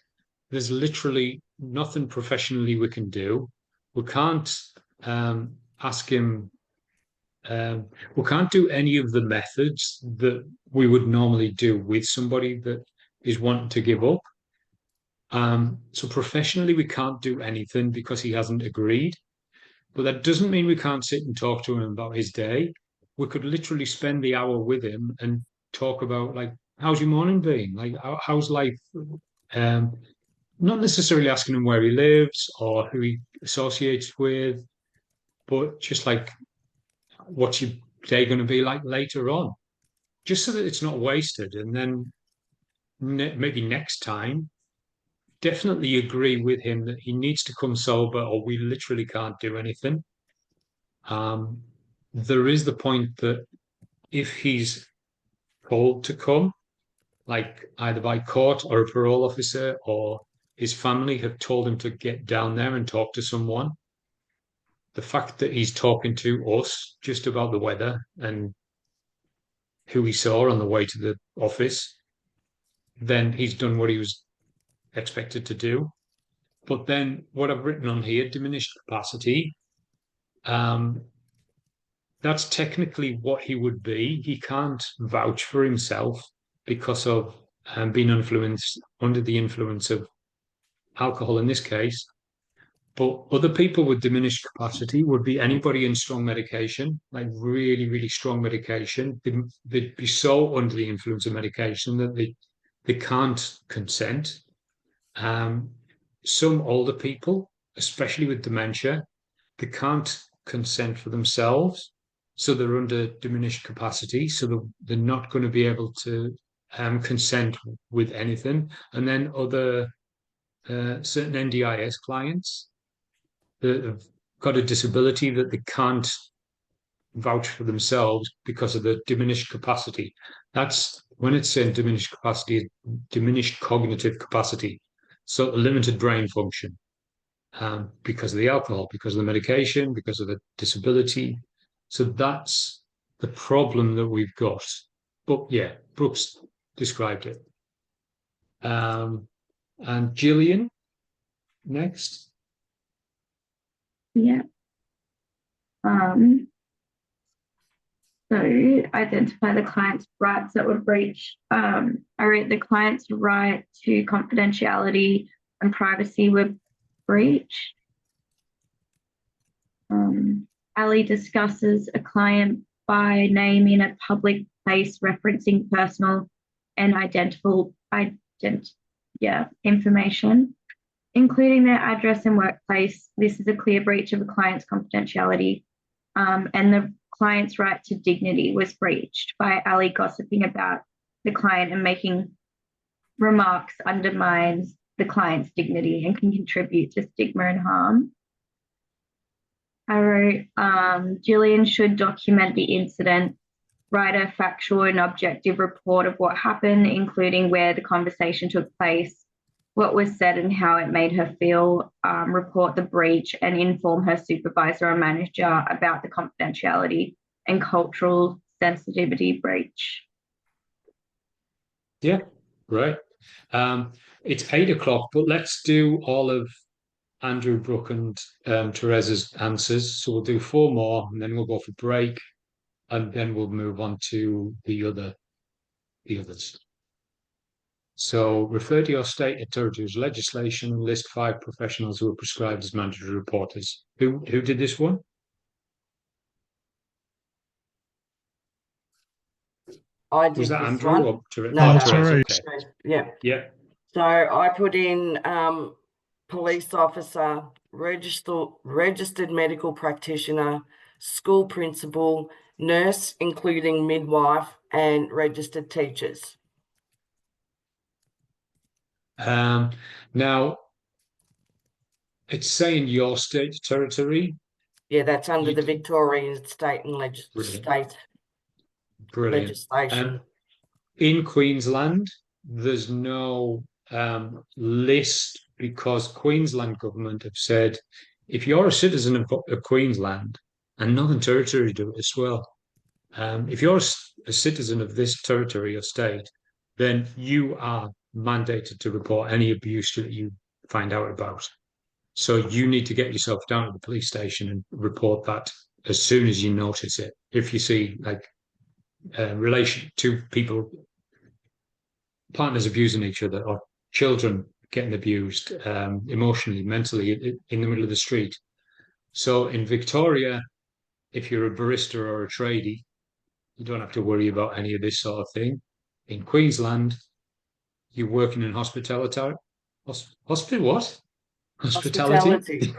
there's literally nothing professionally we can do. We can't ask him. We can't do any of the methods that we would normally do with somebody that is wanting to give up. So professionally, we can't do anything because he hasn't agreed. But that doesn't mean we can't sit and talk to him about his day. We could literally spend the hour with him and talk about, like, how's your morning been? Like, how's life? Not necessarily asking him where he lives or who he associates with, but just like, what's your day going to be like later on? Just so that it's not wasted. And then maybe next time, definitely agree with him that he needs to come sober or we literally can't do anything. There is the point that if he's told to come, like either by court or a parole officer or his family have told him to get down there and talk to someone, the fact that he's talking to us just about the weather and who he saw on the way to the office, then he's done what he was expected to do. But then what I've written on here, diminished capacity, that's technically what he would be. He can't vouch for himself because of being under the influence of alcohol in this case. But other people with diminished capacity would be anybody in strong medication, like really, really strong medication. They'd be so under the influence of medication that they can't consent. Some older people, especially with dementia, they can't consent for themselves. So they're under diminished capacity. So they're not going to be able to consent with anything. And then other certain NDIS clients that have got a disability that they can't vouch for themselves because of the diminished capacity. That's when it's saying diminished capacity, diminished cognitive capacity. So a limited brain function because of the alcohol, because of the medication, because of the disability. So that's the problem that we've got. But yeah, Brooks described it. And Gillian, next. Yeah. So identify the client's rights that were breached. I wrote the client's right to confidentiality and privacy were breached. Ali discusses a client by name in a public place referencing personal and identifiable information, including their address and workplace. This is a clear breach of a client's confidentiality, and the client's right to dignity was breached by Ali gossiping about the client and making remarks undermines the client's dignity and can contribute to stigma and harm. I wrote, Gillian should document the incident, write a factual and objective report of what happened, including where the conversation took place, what was said and how it made her feel, report the breach and inform her supervisor or manager about the confidentiality and cultural sensitivity breach. Yeah, right. It's 8 o'clock, but let's do all of Andrew, Brooke, and Teresa's answers. So we'll do 4 more, and then we'll go for break, and then we'll move on to the others. So refer to your state and territory's legislation. List 5 professionals who are prescribed as mandatory reporters. Who did this one? I did Was that this Andrew one. or Teresa? No, Teresa. Teresa. Okay. Yeah. Yeah. So I put in police officer, registered medical practitioner, school principal, nurse, including midwife, and registered teachers. Now, it's saying your state territory. Yeah, that's under You the d- Victorian state and Brilliant. state Brilliant. legislation. In Queensland, there's no list because Queensland government have said if you're a citizen of Queensland and Northern Territory do it as well, if you're a citizen of this territory or state, then you are mandated to report any abuse that you find out about. So you need to get yourself down to the police station and report that as soon as you notice it. If you see like relation to people, partners abusing each other or children getting abused emotionally, mentally in the middle of the street. So in Victoria, if you're a barista or a tradie, you don't have to worry about any of this sort of thing. In Queensland, you're working in hospitality. Hospitality.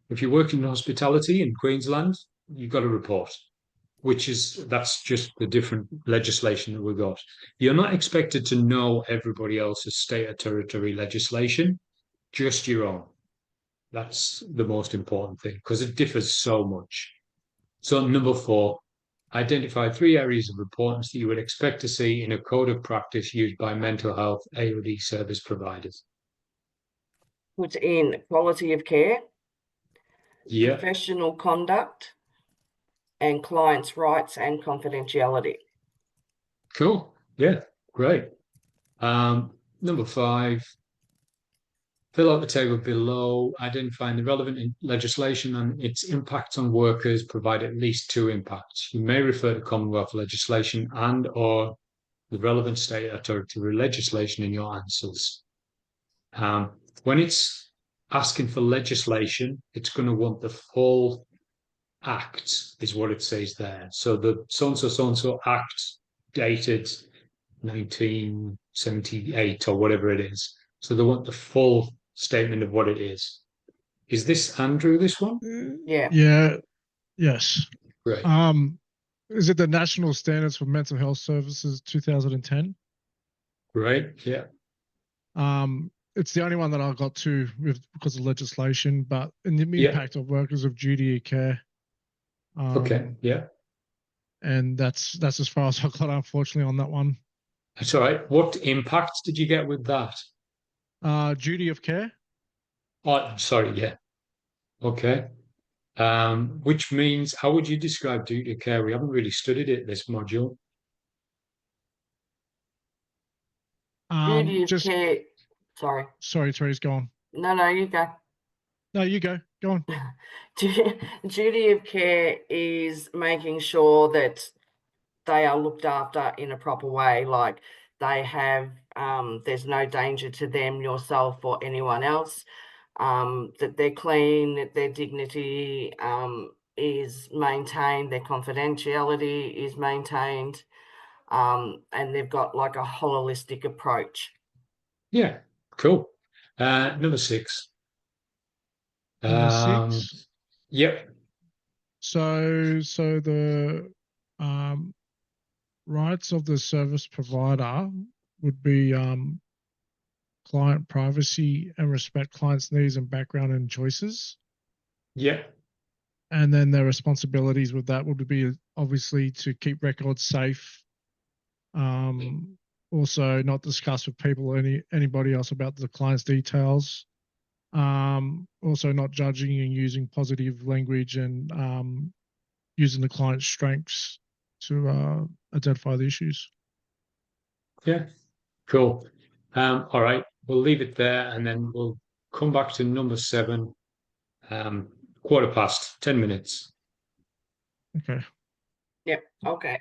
If you're working in hospitality in Queensland, you've got to report, that's just the different legislation that we've got. You're not expected to know everybody else's state or territory legislation, just your own. That's the most important thing because it differs so much. So number 4, identify 3 areas of importance that you would expect to see in a code of practice used by mental health AOD service providers. Put in quality of care, Yeah, professional conduct, and clients' rights and confidentiality. cool. Yeah, great. Number 5, fill out the table below, identifying the relevant legislation and its impact on workers, provide at least 2 impacts. You may refer to Commonwealth legislation and or the relevant state or territory legislation in your answers. When it's asking for legislation, it's going to want the full act, is what it says there. So the so-and-so act dated 1978 or whatever it is. So they want the full statement of what it is. Is this Andrew, this one? Yeah. Yeah. Yes. Right. Is it the National Standards for Mental Health Services 2010? Right. Yeah. It's the only one that I got to with because of legislation, but in the impact of workers of duty of care. Okay. Yeah. And that's as far as I got, unfortunately, on that one. That's all right. What impact did you get with that? Duty of care. Oh, sorry. Yeah. Okay. Which means, how would you describe duty of care? We haven't really studied it this module. Duty of Just care. Sorry. sorry, Terry's gone. No, you go. No, you go. Go on. Duty of care is making sure that they are looked after in a proper way, like they have, there's no danger to them, yourself, or anyone else, that they're clean, that their dignity is maintained, their confidentiality is maintained, and they've got like a holistic approach. Yeah, cool. Number 6. Number 6. Yep. So the rights of the service provider would be client privacy and respect clients' needs and background and choices. Yep. And then their responsibilities with that would be obviously to keep records safe. Also not discuss with people anybody else about the client's details. Also not judging and using positive language and using the client's strengths to identify the issues. Yeah, cool. All right, we'll leave it there and then we'll come back to number 7. 10:15, 10 minutes. Okay. Yep. Okay.